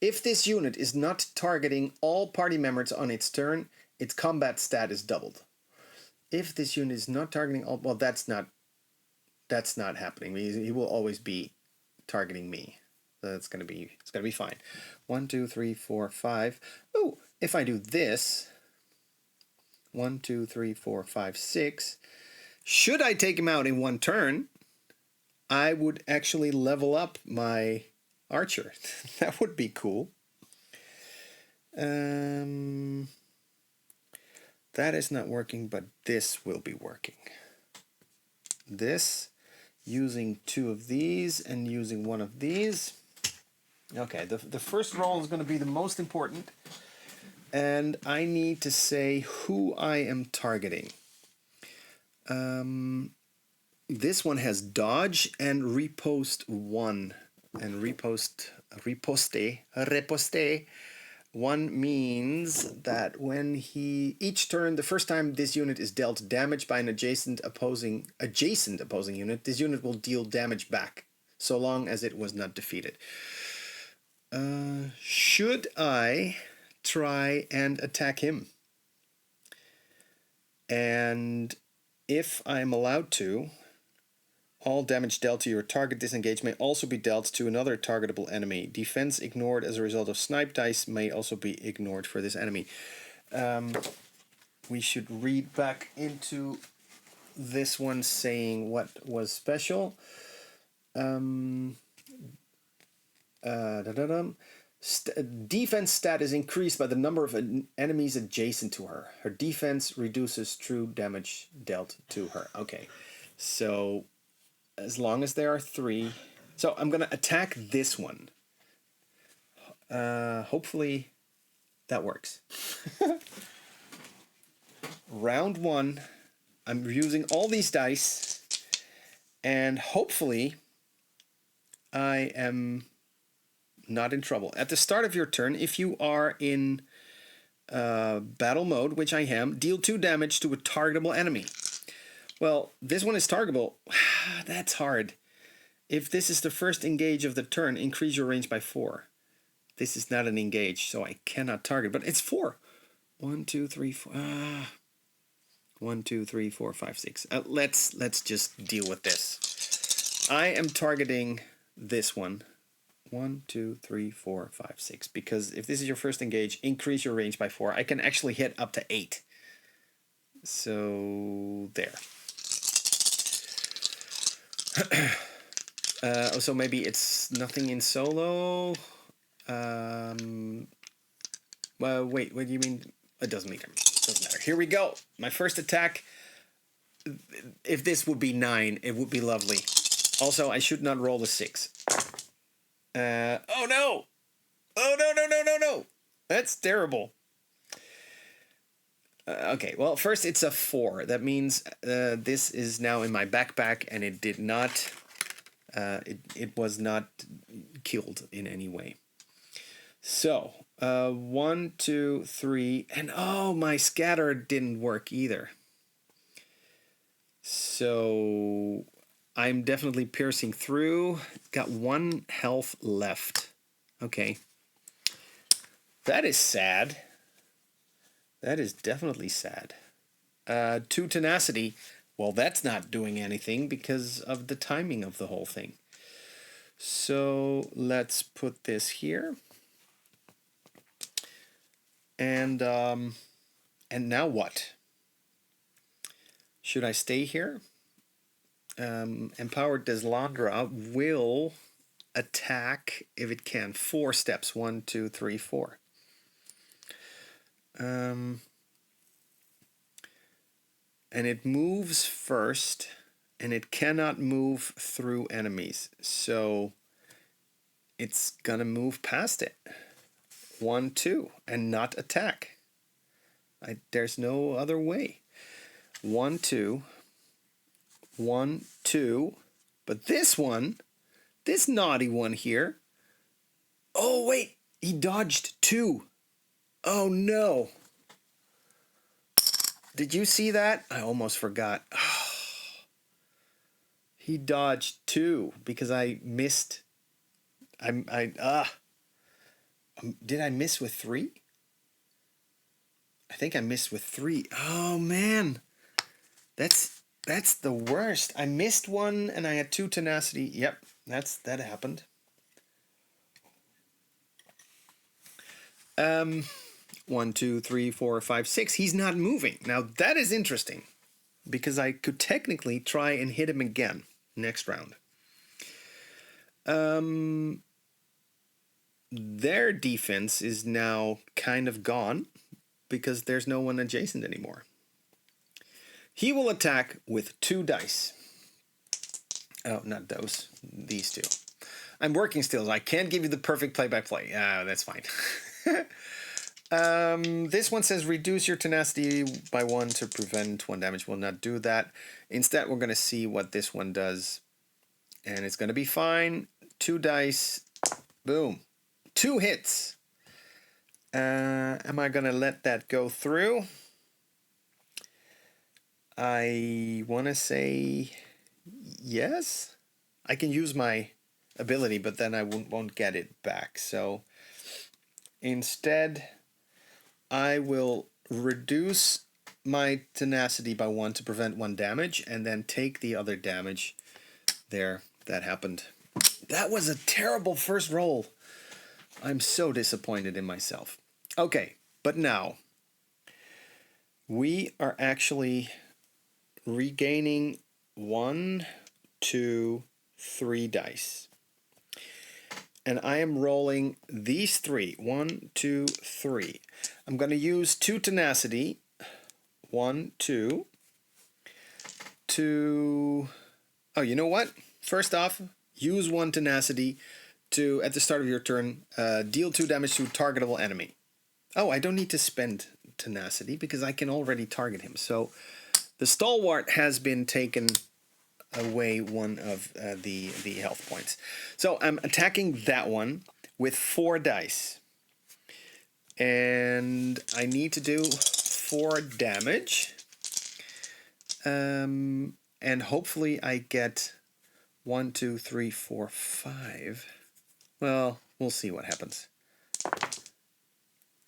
If this unit is not targeting all party members on its turn, its combat stat is doubled. If this unit is not targeting all, well, that's not happening. He will always be targeting me. So it's gonna be fine. 1, 2, 3, 4, 5. Oh, if I do this, 1, 2, 3, 4, 5, 6. Should I take him out in one turn, I would actually level up my archer. That would be cool. That is not working, but this will be working. This, using 2 of these and using 1 of these. Okay, the first roll is going to be the most important. And I need to say who I am targeting. This one has dodge and riposte 1. And riposte 1 means that when each turn, the first time this unit is dealt damage by an adjacent opposing unit, this unit will deal damage back, so long as it was not defeated. Should I try and attack him? And if I'm allowed to, all damage dealt to your target disengage may also be dealt to another targetable enemy. Defense ignored as a result of snipe dice may also be ignored for this enemy. We should read back into this one saying what was special. Defense stat is increased by the number of enemies adjacent to her. Her defense reduces true damage dealt to her. Okay, so as long as there are 3. So I'm going to attack this one. Hopefully that works. Round 1. I'm using all these dice. And hopefully I am not in trouble. At the start of your turn, if you are in battle mode, which I am, deal 2 damage to a targetable enemy. Well, this one is targetable. That's hard. If this is the first engage of the turn, increase your range by 4. This is not an engage, so I cannot target, but it's 4. 1, 2, 3, 4. 1, 2, 3, 4, 5, 6. Let's just deal with this. I am targeting this one. 1, 2, 3, 4, 5, 6. Because if this is your first engage, increase your range by 4. I can actually hit up to 8. So there. So maybe it's nothing in solo. Well, wait, what do you mean? It doesn't matter. Doesn't matter. Here we go. My first attack. If this would be 9, it would be lovely. Also, I should not roll a 6. Oh no! Oh no! That's terrible. Okay, well, first it's a 4. That means this is now in my backpack, and it did not. It was not killed in any way. So 1, 2, 3, and oh, my scatter didn't work either. So I'm definitely piercing through. Got 1 health left. Okay, that is sad. That is definitely sad. 2 tenacity. Well, that's not doing anything because of the timing of the whole thing. So let's put this here. And now what? Should I stay here? Empowered Deslandra will attack if it can. 4 steps. 1, 2, 3, 4. And it moves first, and it cannot move through enemies. So it's gonna move past it. 1, 2, and not attack. There's no other way. 1, 2. 1, 2. But this one, this naughty one here. Oh, wait, he dodged 2. Oh, no. Did you see that? I almost forgot. He dodged 2 because I missed. Did I miss with 3? I think I missed with 3. Oh man, that's the worst. I missed one and I had 2 tenacity. Yep, that happened. 1, 2, 3, 4, 5, 6. He's not moving. Now that is interesting because I could technically try and hit him again next round. Their defense is now kind of gone because there's no one adjacent anymore. He will attack with 2 dice. Oh, not those. These 2. I'm working still, so I can't give you the perfect play-by-play. That's fine. This one says reduce your tenacity by 1 to prevent 1 damage. We'll not do that. Instead, we're going to see what this one does. And it's going to be fine. 2 dice. Boom. 2 hits. Am I going to let that go through? I want to say yes. I can use my ability, but then I won't get it back. So instead, I will reduce my tenacity by 1 to prevent 1 damage, and then take the other damage. There, that happened. That was a terrible first roll. I'm so disappointed in myself. Okay, but now we are actually regaining 1, 2, 3 dice. And I am rolling these 3. 1, 2, 3. I'm going to use 2 tenacity. 1, 2. Oh, you know what? First off, use 1 tenacity to, at the start of your turn, deal 2 damage to a targetable enemy. Oh, I don't need to spend tenacity because I can already target him. So the stalwart has been taken away 1 of the health points. So I'm attacking that one with 4 dice. And I need to do 4 damage. And hopefully I get 1, 2, 3, 4, 5. Well, we'll see what happens.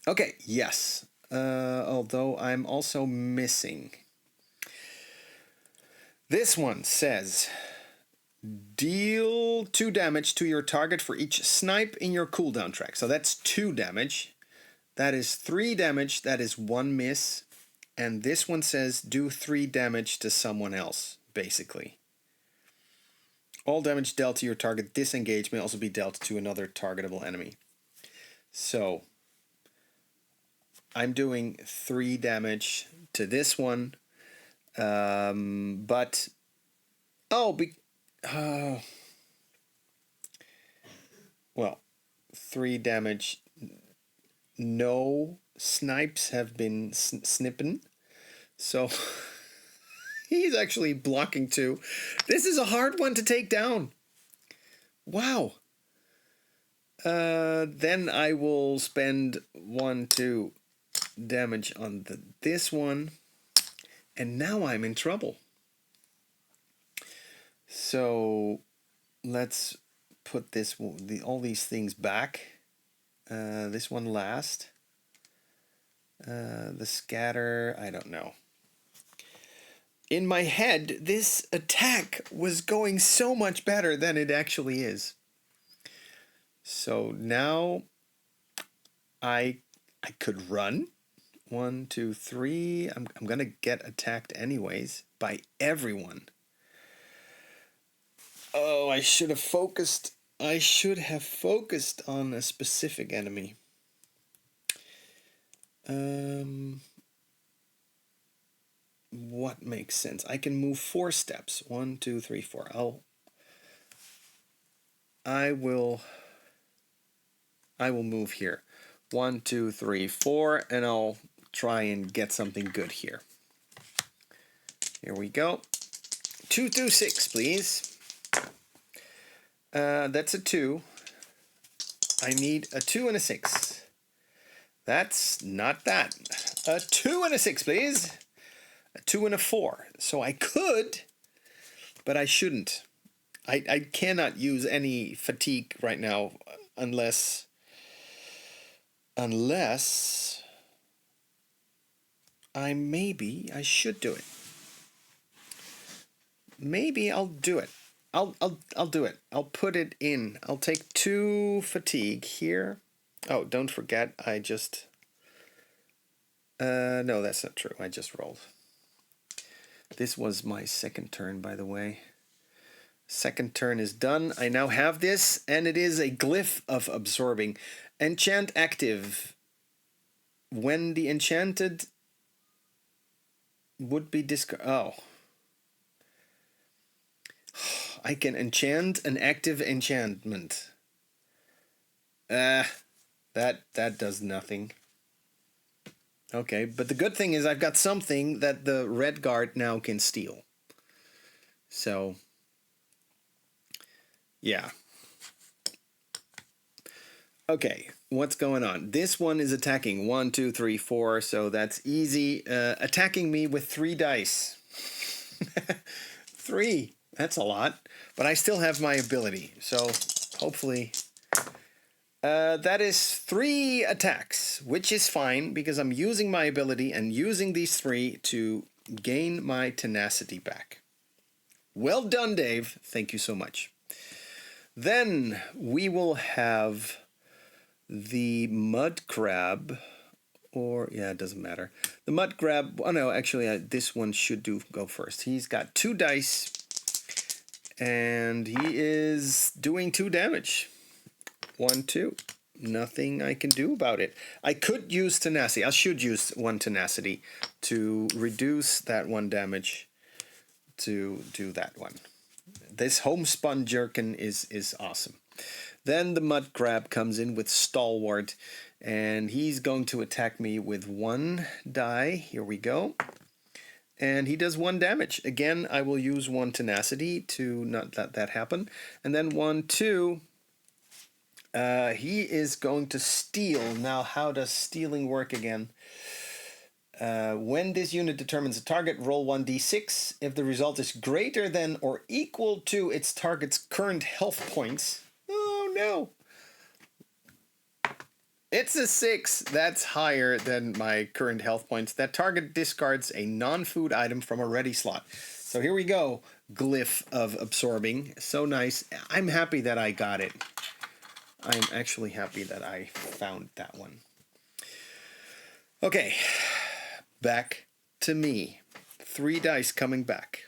Okay, yes. Although I'm also missing. This one says, deal 2 damage to your target for each snipe in your cooldown track. So that's 2 damage. That is 3 damage. That is 1 miss. And this one says, do 3 damage to someone else, basically. All damage dealt to your target disengaged may also be dealt to another targetable enemy. So I'm doing 3 damage to this one. But well, 3 damage. No snipes have been snipping, so he's actually blocking 2. This is a hard one to take down. Wow. Then I will spend 1, 2 damage on this one. And now I'm in trouble. So let's put all these things back. This one last. The scatter, I don't know. In my head, this attack was going so much better than it actually is. So now I could run. 1, 2, 3. I'm gonna get attacked anyways by everyone. Oh, I should have focused. I should have focused on a specific enemy. What makes sense? I can move 4 steps. 1, 2, 3, 4. I will move here. 1, 2, 3, 4, and I'll try and get something good here. Here we go. 2 through 6, please. That's a 2. I need a 2 and a 6. That's not that. A 2 and a 6, please. A 2 and a 4. So I could, but I shouldn't. I cannot use any fatigue right now unless Unless I should do it. Maybe I'll do it. I'll do it. I'll put it in. I'll take 2 fatigue here. Oh, don't forget, I just... no, that's not true. I just rolled. This was my second turn, by the way. Second turn is done. I now have this, and it is a glyph of absorbing. Enchant active. When the enchanted would be discarded... Oh. I can enchant an active enchantment. That does nothing. Okay, but the good thing is I've got something that the red guard now can steal. So, yeah. Okay, what's going on? This one is attacking 1, 2, 3, 4, so that's easy. Attacking me with 3 dice. 3. That's a lot, but I still have my ability, so hopefully... that is 3 attacks, which is fine, because I'm using my ability and using these 3 to gain my tenacity back. Well done, Dave. Thank you so much. Then we will have the mud crab, or, yeah, it doesn't matter. The mud crab, oh no, actually, this one should go first. He's got 2 dice. And he is doing 2 damage. 1, 2. Nothing I can do about it. I could use tenacity. I should use 1 tenacity to reduce that 1 damage to do that one. This homespun jerkin is awesome. Then the mud crab comes in with stalwart, and he's going to attack me with 1 die. Here we go. And he does 1 damage. Again, I will use 1 tenacity to not let that happen. And then 1, 2. He is going to steal. Now, how does stealing work again? When this unit determines a target, roll 1d6. If the result is greater than or equal to its target's current health points. Oh, no. It's a 6. That's higher than my current health points. That target discards a non-food item from a ready slot. So here we go. Glyph of absorbing. So nice. I'm happy that I got it. I'm actually happy that I found that one. Okay. Back to me. 3 dice coming back.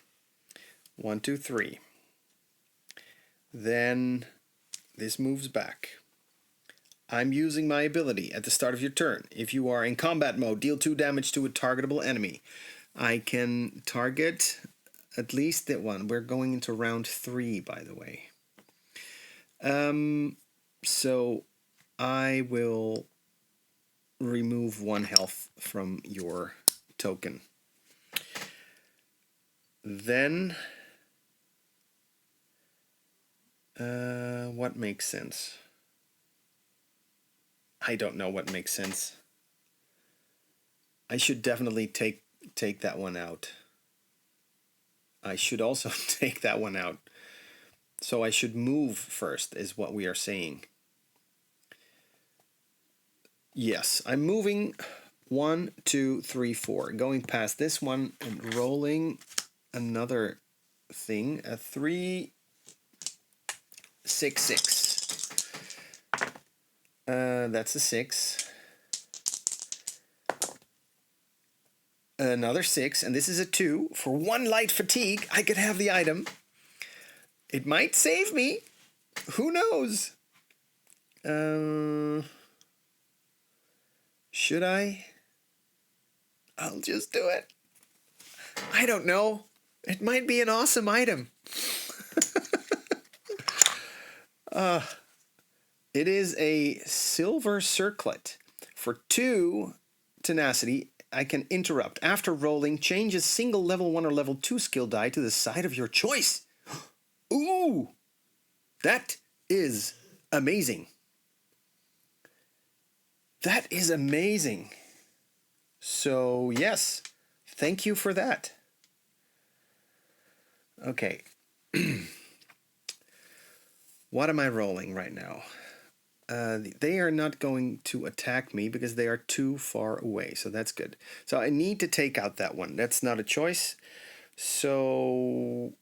1, 2, 3. Then this moves back. I'm using my ability at the start of your turn. If you are in combat mode, deal 2 damage to a targetable enemy. I can target at least that one. We're going into round 3, by the way. So I will remove 1 health from your token. Then, what makes sense? I don't know what makes sense. I should definitely take that one out. I should also take that one out. So I should move first, is what we are saying. Yes, I'm moving 1, 2, 3, 4. Going past this one and rolling another thing. A 3, 6, 6. That's a 6. Another 6, and this is a 2. For 1 light fatigue, I could have the item. It might save me. Who knows? Should I? I'll just do it. I don't know. It might be an awesome item. It is a silver circlet. For 2 tenacity, I can interrupt. After rolling, change a single level 1 or level 2 skill die to the side of your choice. Ooh! That is amazing. That is amazing. So, yes. Thank you for that. Okay. What am I rolling right now? they are not going to attack me because they are too far away. So that's good. So I need to take out that one. That's not a choice. So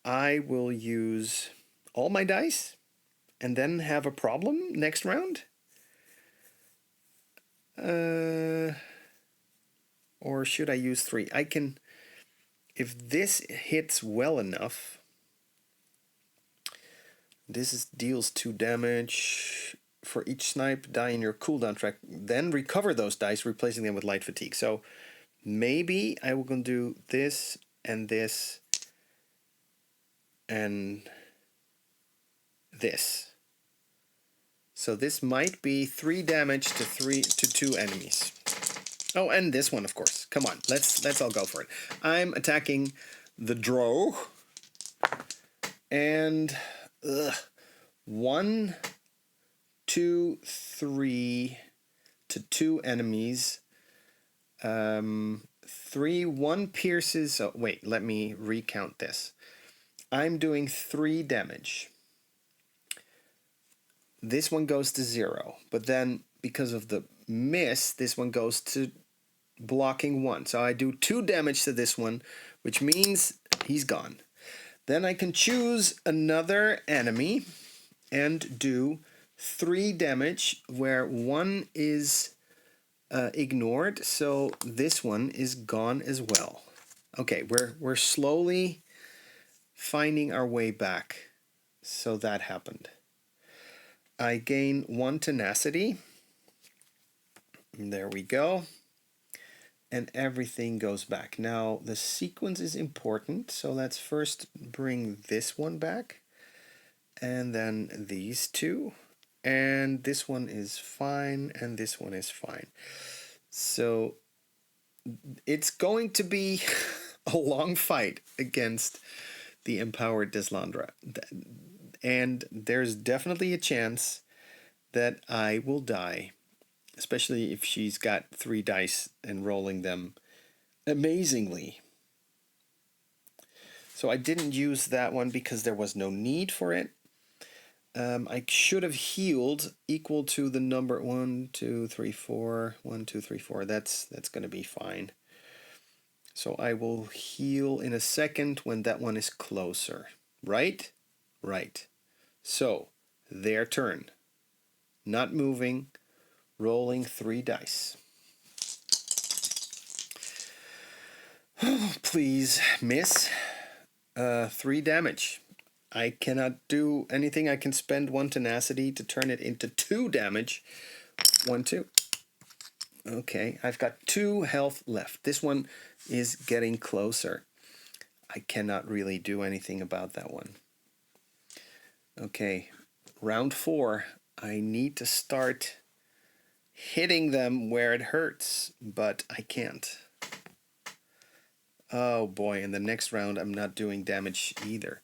I will use all my dice and then have a problem next round. Or should I use 3? I can, if this hits well enough, this deals 2 damage for each snipe die in your cooldown track. Then recover those dice, replacing them with light fatigue. So maybe I will gonna do this and this and this. So this might be 3 damage to 2 enemies. Oh, and this one, of course. Come on, let's all go for it. I'm attacking the drow. And 1, 2, 3 to 2 enemies. 3, 1 pierces. Oh, wait, let me recount this. I'm doing 3 damage. This one goes to 0, but then because of the miss, this one goes to blocking 1. So I do 2 damage to this one, which means he's gone. Then I can choose another enemy and do 3 damage where 1 is ignored, so this one is gone as well. Okay, we're slowly finding our way back. So that happened. I gain 1 tenacity. There we go. And everything goes back. Now the sequence is important, so let's first bring this one back, and then these 2, and this one is fine, and this one is fine. So it's going to be a long fight against the empowered Deslandra, and there's definitely a chance that I will die. Especially if she's got 3 dice and rolling them amazingly. So I didn't use that one because there was no need for it. I should have healed equal to the number 1, 2, 3, 4. 1, 2, 3, 4. That's going to be fine. So I will heal in a second when that one is closer. Right? Right. So, their turn. Not moving. Rolling 3 dice. Please miss. 3 damage. I cannot do anything. I can spend 1 tenacity to turn it into 2 damage. 1, 2. Okay, I've got 2 health left. This one is getting closer. I cannot really do anything about that one. Okay, round 4. I need to start hitting them where it hurts, but I can't. Oh boy, in the next round I'm not doing damage either.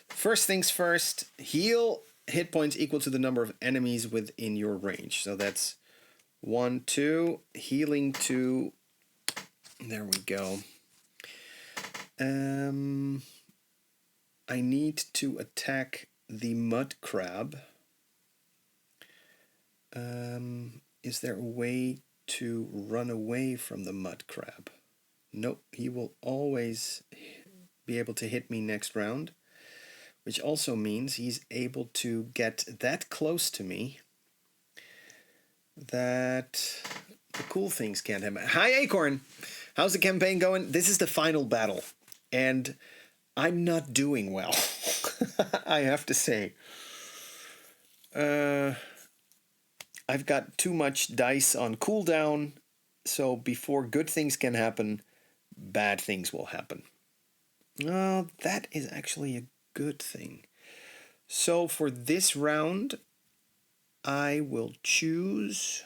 First things first, heal hit points equal to the number of enemies within your range. So that's 1, 2, healing 2. There we go. I need to attack the mud crab. Is there a way to run away from the mud crab? Nope, he will always be able to hit me next round, which also means he's able to get that close to me that the cool things can't happen. Hi, Acorn! How's the campaign going? This is the final battle, and I'm not doing well, I have to say. I've got too much dice on cooldown, so before good things can happen, bad things will happen. Oh, that is actually a good thing. So for this round, I will choose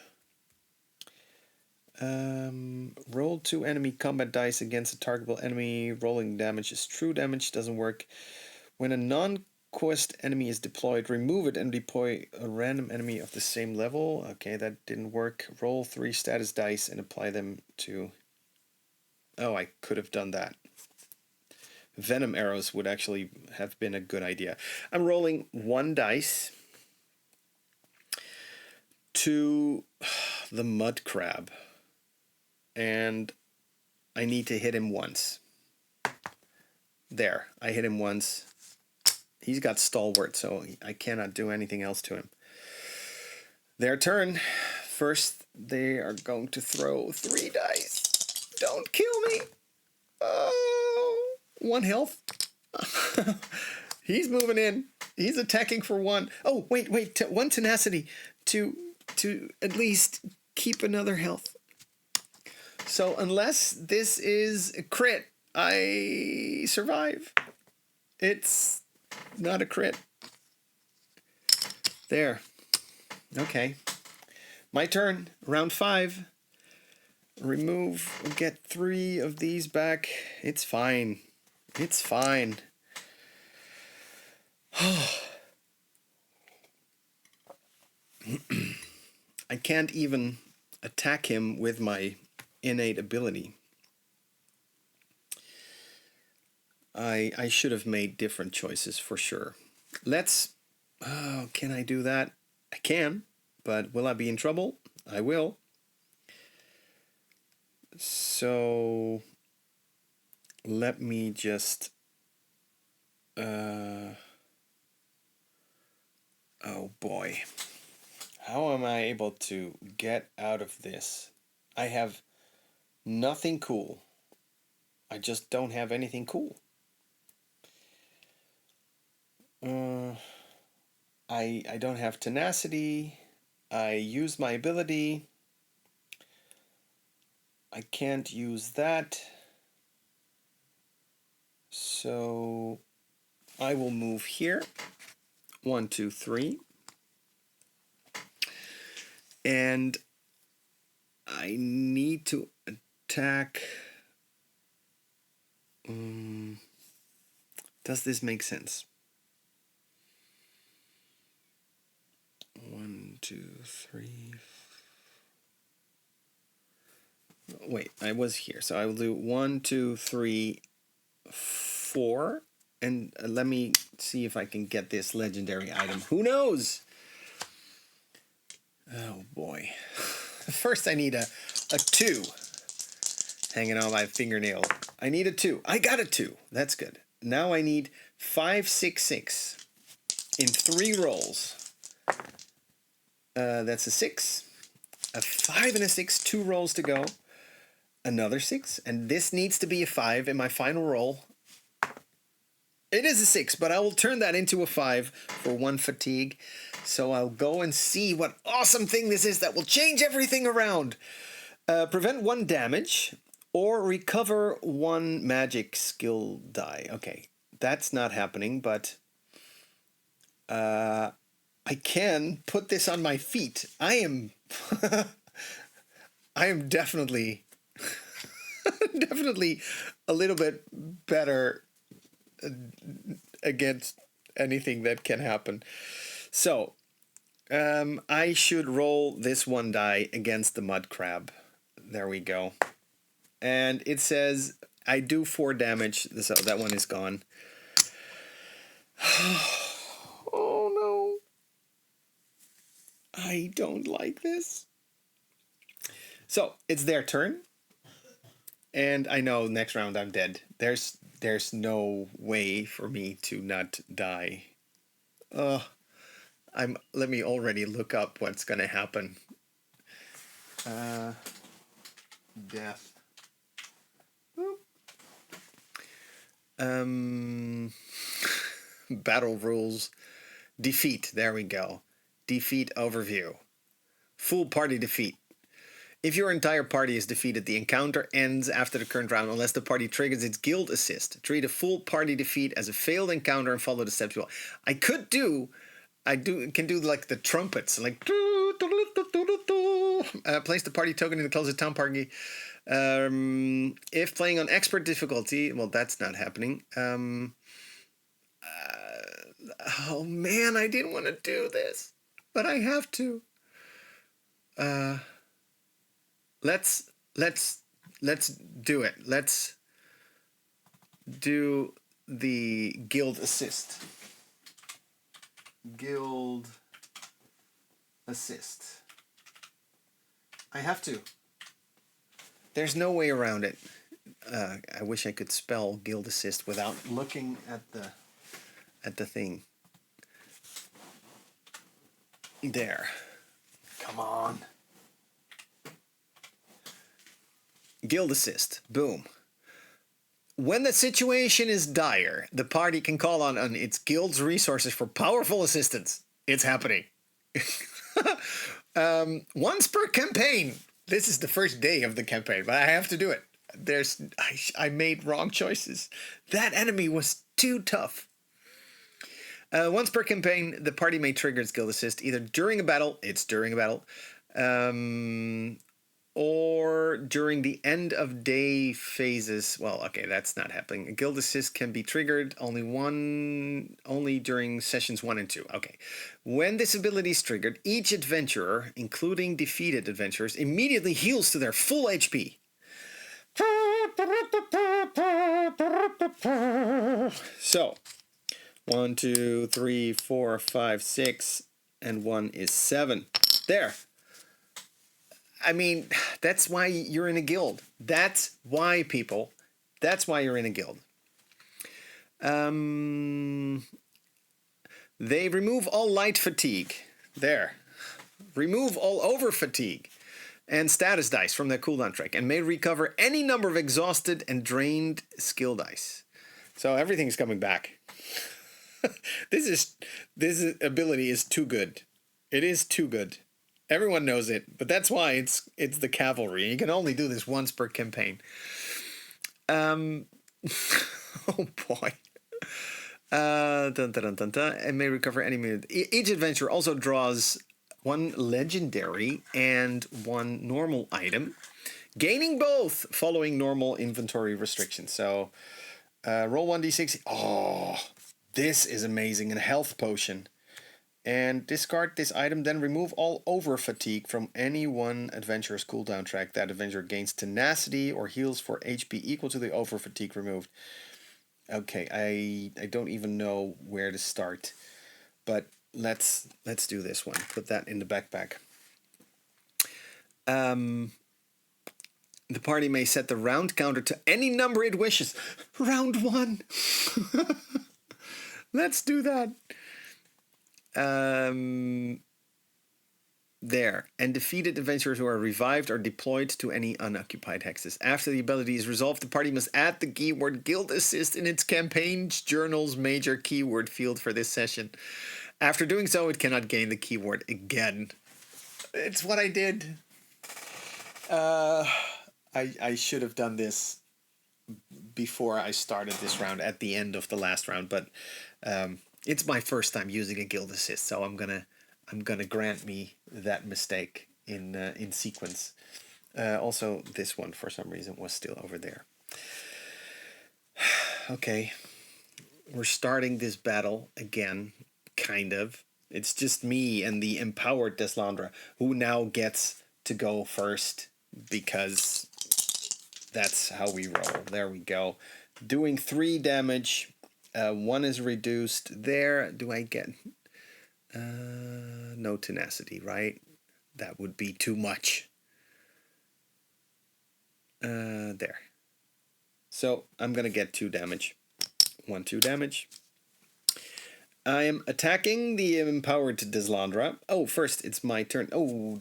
roll 2 enemy combat dice against a targetable enemy. Rolling damage is true damage, doesn't work. When a non-quest enemy is deployed, remove it and deploy a random enemy of the same level. Okay, that didn't work. Roll 3 status dice and apply them to... Oh, I could have done that. Venom arrows would actually have been a good idea. I'm rolling 1 dice. to the mud crab. And I need to hit him once. There, I hit him once. He's got stalwart, so I cannot do anything else to him. Their turn. First, they are going to throw 3 dice. Don't kill me. Oh, 1 health. He's moving in. He's attacking for 1. Oh, wait, 1 tenacity to at least keep another health. So unless this is a crit, I survive. It's not a crit. There. Okay. My turn. Round 5. Remove. Get 3 of these back. It's fine. It's fine. I can't even attack him with my innate ability. I should have made different choices for sure. Let's... Oh, can I do that? I can, but will I be in trouble? I will. So... Let me just... Oh boy. How am I able to get out of this? I have nothing cool. I just don't have anything cool. I don't have tenacity. I use my ability. I can't use that. So I will move here. 1, 2, 3. And I need to attack. Does this make sense? 1, 2, 3. Wait, I was here. So I will do 1, 2, 3, 4. And let me see if I can get this legendary item. Who knows? Oh boy. First I need a 2 hanging on my fingernail. I need a 2. I got a 2. That's good. Now I need 5, 6, 6 in 3 rolls. That's a 6, a 5 and a 6, 2 rolls to go. Another 6, and this needs to be a 5 in my final roll. It is a 6, but I will turn that into a 5 for 1 fatigue. So I'll go and see what awesome thing this is that will change everything around. Prevent 1 damage or recover 1 magic skill die. Okay, that's not happening, but I can put this on my feet. I am I am definitely definitely a little bit better against anything that can happen. So I should roll this 1 die against the mud crab. There we go. And it says I do 4 damage, so that one is gone. Oh no. I don't like this. So it's their turn. And I know next round I'm dead. There's no way for me to not die. Let me already look up what's gonna happen. Death. Battle rules. Defeat. There we go. Defeat overview. Full party defeat. If your entire party is defeated, the encounter ends after the current round unless the party triggers its guild assist. Treat a full party defeat as a failed encounter and follow the steps well. I can do like the trumpets, like place the party token in the closest town party. If playing on expert difficulty, well, that's not happening. Oh man, I didn't want to do this, but I have to. Let's do it. Let's do the guild assist. Guild assist. I have to. There's no way around it. I wish I could spell guild assist without looking at the thing. There. Come on. Guild assist. Boom. When the situation is dire, the party can call on its guild's resources for powerful assistance. It's happening. Once per campaign. This is the first day of the campaign, but I have to do it. I made wrong choices. That enemy was too tough. Once per campaign, the party may trigger its guild assist either during a battle, or during the end of day phases. Well, okay, that's not happening. A guild assist can be triggered only during sessions 1 and 2. Okay. When this ability is triggered, each adventurer, including defeated adventurers, immediately heals to their full HP. So, 1, 2, 3, 4, 5, 6, and 1 is 7. There. I mean, that's why you're in a guild. That's why, people. That's why you're in a guild. They remove all light fatigue. There. Remove all over fatigue and status dice from their cooldown track and may recover any number of exhausted and drained skill dice. So everything's coming back. This ability is too good. It is too good. Everyone knows it, but that's why it's the cavalry. You can only do this once per campaign. Oh boy. And may recover any minute. Each adventure also draws 1 legendary and 1 normal item, gaining both following normal inventory restrictions. So roll 1d6. Oh, this is amazing. And health potion. And discard this item, then remove all over fatigue from any one adventurer's cooldown track. That adventurer gains tenacity or heals for HP equal to the over fatigue removed. Okay, I don't even know where to start, but let's do this one. Put that in the backpack. The party may set the round counter to any number it wishes. Round 1. Let's do that. There. And defeated adventurers who are revived are deployed to any unoccupied hexes. After the ability is resolved, the party must add the keyword Guild Assist in its campaign's journal's major keyword field for this session. After doing so, it cannot gain the keyword again. It's what I did. I should have done this before I started this round, at the end of the last round, but it's my first time using a Guild Assist, so I'm gonna grant me that mistake in sequence. Also, this one for some reason was still over there. Okay, we're starting this battle again, kind of. It's just me and the empowered Deslandra, who now gets to go first because that's how we roll. There we go. Doing 3 damage. 1 is reduced. There, do I get... no tenacity, right? That would be too much. There. So, I'm going to get 2 damage. 1, 2 damage. I am attacking the empowered Deslandra. Oh, first, it's my turn. Oh,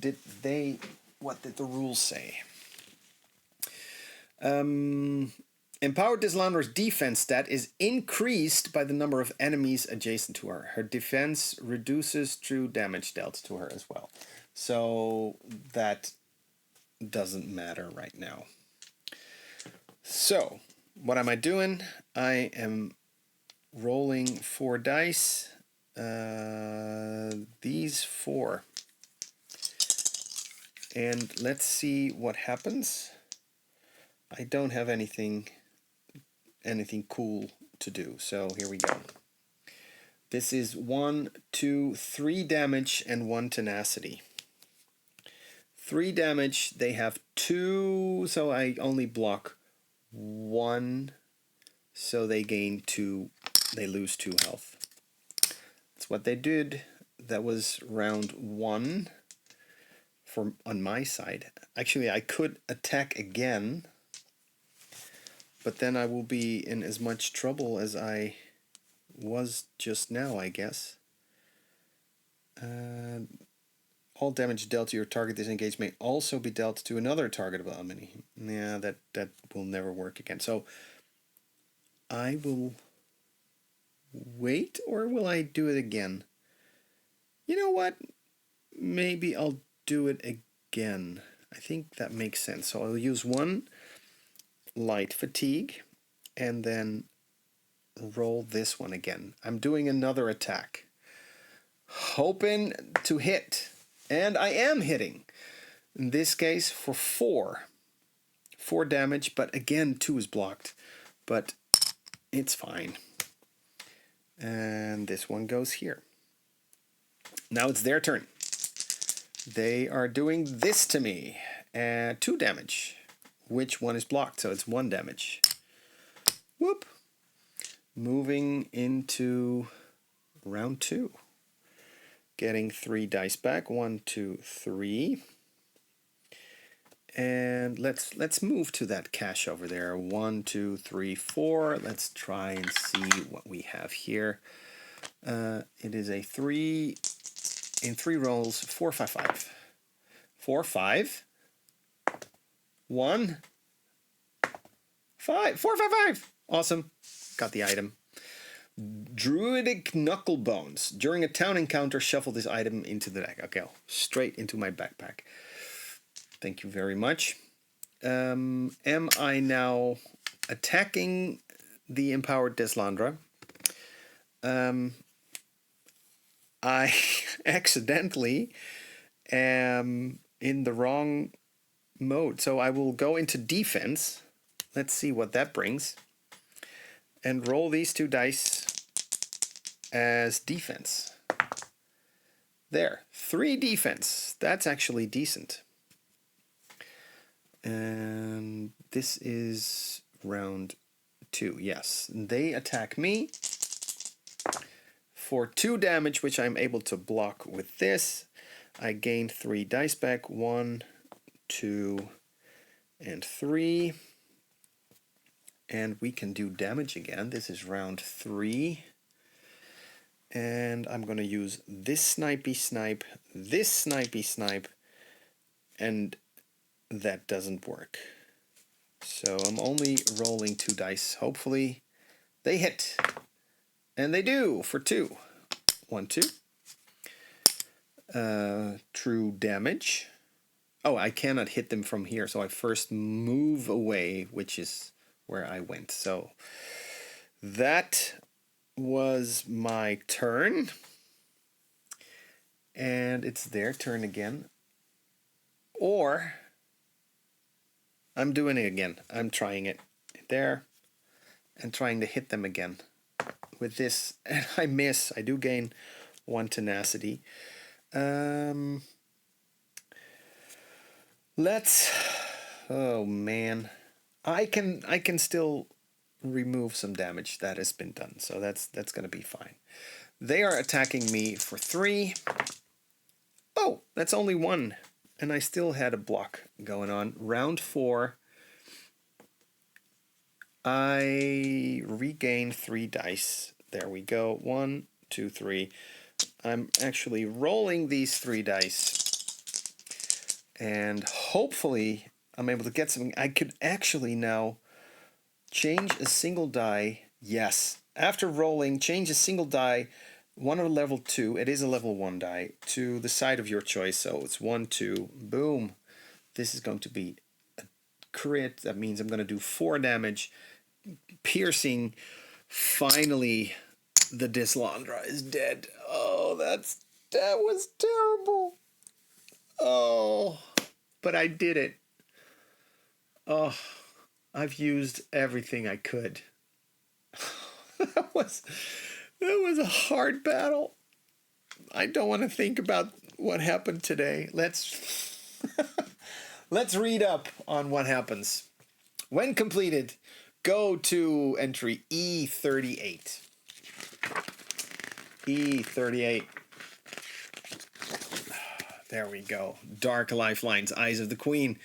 what did the rules say? Empowered Deslandra's defense stat is increased by the number of enemies adjacent to her. Her defense reduces true damage dealt to her as well. So that doesn't matter right now. So, what am I doing? I am rolling 4 dice. These 4. And let's see what happens. I don't have anything cool to do, so here we go. This is 1, 2, 3 damage and 1 tenacity. 3 damage, they have 2, so I only block 1, so they gain 2, they lose 2 health. That's what they did. That was round 1. on my side. Actually, I could attack again, but then I will be in as much trouble as I was just now, I guess. All damage dealt to your target disengaged may also be dealt to another target of enemy. Yeah, that will never work again. So I will wait, or will I do it again? You know what? Maybe I'll do it again. I think that makes sense. So I'll use one light fatigue and then roll this one again. I'm doing another attack, hoping to hit, and I am hitting. In this case for 4 damage, but again 2 is blocked, but it's fine. And this one goes here. Now it's their turn. They are doing this to me. 2 damage. Which one is blocked? So it's 1 damage. Whoop. Moving into round 2. Getting 3 dice back. 1, 2, 3. And let's move to that cache over there. 1, 2, 3, 4. Let's try and see what we have here. It is a 3 in 3 rolls. 4, 5, 5. 4, 5. 1, 5. 4, 5, 5. Awesome. Got the item. Druidic Knuckle Bones. During a town encounter, shuffle this item into the deck. Okay, straight into my backpack. Thank you very much. Am I now attacking the Empowered Deslandra? I accidentally am in the wrong mode. So I will go into defense. Let's see what that brings. And roll these 2 dice as defense. There, 3 defense. That's actually decent. And this is round 2, yes. They attack me for 2 damage, which I'm able to block with this. I gain 3 dice back. 1, 2, and 3. And we can do damage again. This is round 3. And I'm going to use this snipey snipe, this snipey snipe, and that doesn't work. So I'm only rolling 2 dice. Hopefully they hit. And they do for 2. 1, 2. True damage. Oh, I cannot hit them from here, so I first move away, which is where I went. So that was my turn. And it's their turn again. Or I'm doing it again. I'm trying it there and trying to hit them again with this. And I miss. I do gain 1 tenacity. Oh man, I can still remove some damage that has been done, so that's gonna be fine. They are attacking me for 3. Oh, that's only 1, and I still had a block going on. Round 4, I regain 3 dice. There we go. 1, 2, 3. I'm actually rolling these 3 dice. And hopefully I'm able to get something. I could actually now change a single die. Yes. After rolling, change a single die, one of level 2. It is a level 1 die, to the side of your choice. So it's 1, 2. Boom. This is going to be a crit. That means I'm going to do 4 damage. Piercing. Finally, the Deslandra is dead. Oh, that was terrible. Oh, but I did it. Oh, I've used everything I could. that was a hard battle. I don't want to think about what happened today. Let's read up on what happens. When completed, go to entry E38. E38. There we go. Dark lifelines, Eyes of the Queen.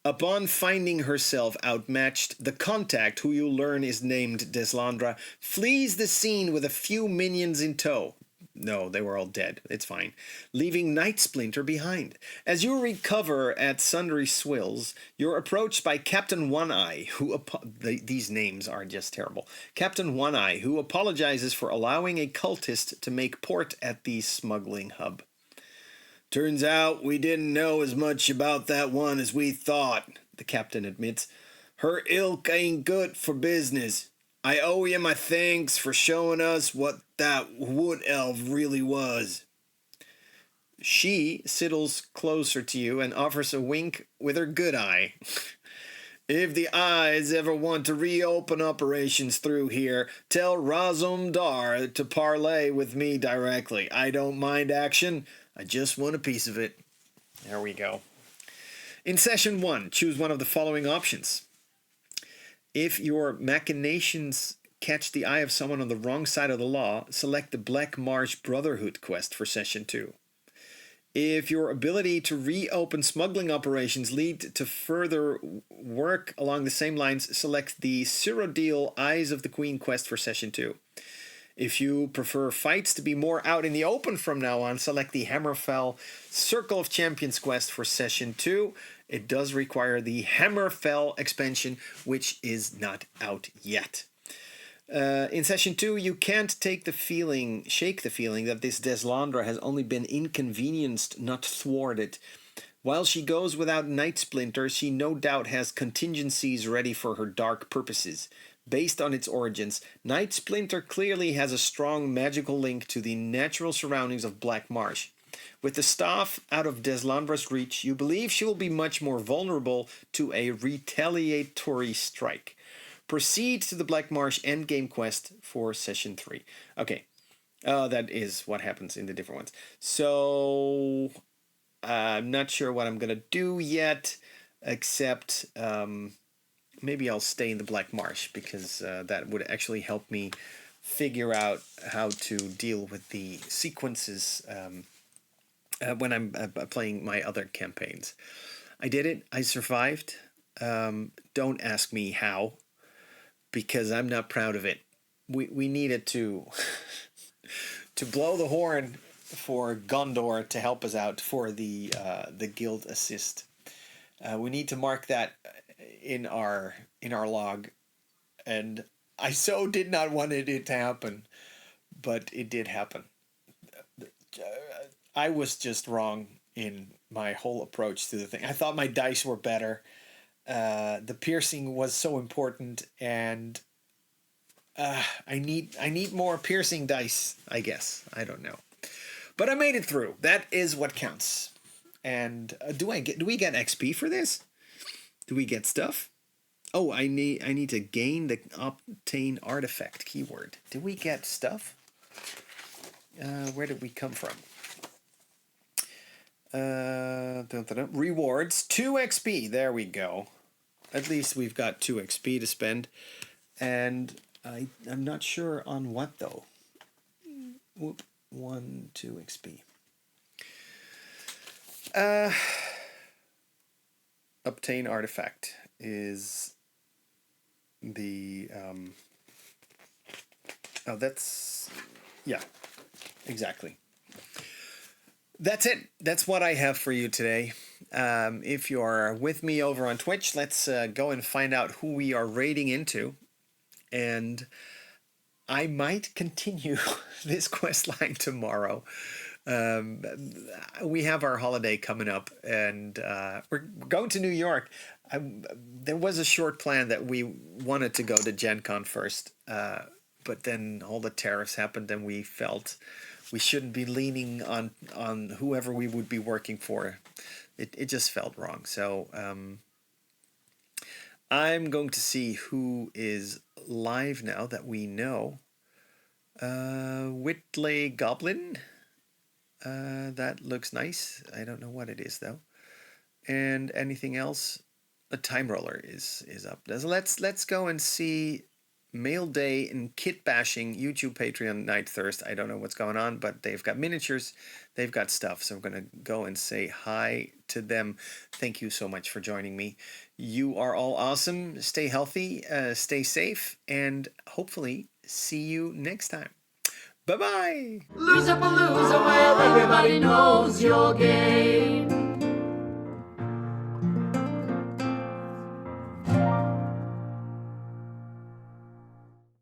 Upon finding herself outmatched, the contact, who you learn is named Deslandra, flees the scene with a few minions in tow. No, they were all dead. It's fine. Leaving Night Splinter behind. As you recover at Sundry Swills, you're approached by Captain One-Eye, who... these names are just terrible. Captain One-Eye, who apologizes for allowing a cultist to make port at the smuggling hub. Turns out we didn't know as much about that one as we thought, the captain admits. Her ilk ain't good for business. I owe you my thanks for showing us what that wood elf really was. She sidles closer to you and offers a wink with her good eye. If the eyes ever want to reopen operations through here, tell Razum Dar to parley with me directly. I don't mind action. I just want a piece of it. There we go. In session 1, choose one of the following options. If your machinations catch the eye of someone on the wrong side of the law, select the Black Marsh Brotherhood quest for session 2. If your ability to reopen smuggling operations lead to further work along the same lines, select the Cyrodiil Eyes of the Queen quest for session 2. If you prefer fights to be more out in the open from now on, select the Hammerfell Circle of Champions quest for session 2. It does require the Hammerfell expansion, which is not out yet. In session 2, you can't shake the feeling that this Deslandra has only been inconvenienced, not thwarted. While she goes without Night Splinter, she no doubt has contingencies ready for her dark purposes. Based on its origins, Night Splinter clearly has a strong magical link to the natural surroundings of Black Marsh. With the staff out of Deslandra's reach, you believe she will be much more vulnerable to a retaliatory strike. Proceed to the Black Marsh endgame quest for session 3. Okay, that is what happens in the different ones. So, I'm not sure what I'm going to do yet, except... maybe I'll stay in the Black Marsh, because that would actually help me figure out how to deal with the sequences when I'm playing my other campaigns. I did it. I survived. Don't ask me how, because I'm not proud of it. We needed to to blow the horn for Gondor to help us out for the guild assist. We need to mark that in our log, and I so did not want it to happen, but it did happen. I was just wrong in my whole approach to the thing. I thought my dice were better. The piercing was so important, and I need more piercing dice, I guess. I don't know, but I made it through. That is what counts. And do we get XP for this? Do we get stuff? Oh, I need to gain the obtain artifact keyword. Did we get stuff? Where did we come from? Rewards, 2 XP. There we go. At least we've got 2 XP to spend. And I'm not sure on what, though. 2 XP. Obtain artifact is the that's, yeah, exactly. That's it. That's what I have for you today. If you're with me over on Twitch, let's go and find out who we are raiding into, and I might continue this quest line tomorrow. We have our holiday coming up, and we're going to New York. There was a short plan that we wanted to go to Gen Con first, but then all the tariffs happened, and we felt we shouldn't be leaning on whoever we would be working for. It just felt wrong. So I'm going to see who is live now that we know. Whitley Goblin. That looks nice. I don't know what it is, though. And anything else? A time roller is up. Let's go and see Mail Day and kit bashing, YouTube, Patreon, Night Thirst. I don't know what's going on, but they've got miniatures, they've got stuff. So I'm going to go and say hi to them. Thank you so much for joining me. You are all awesome. Stay healthy, stay safe, and hopefully see you next time. Bye-bye! Luzapalooza, where everybody knows your game.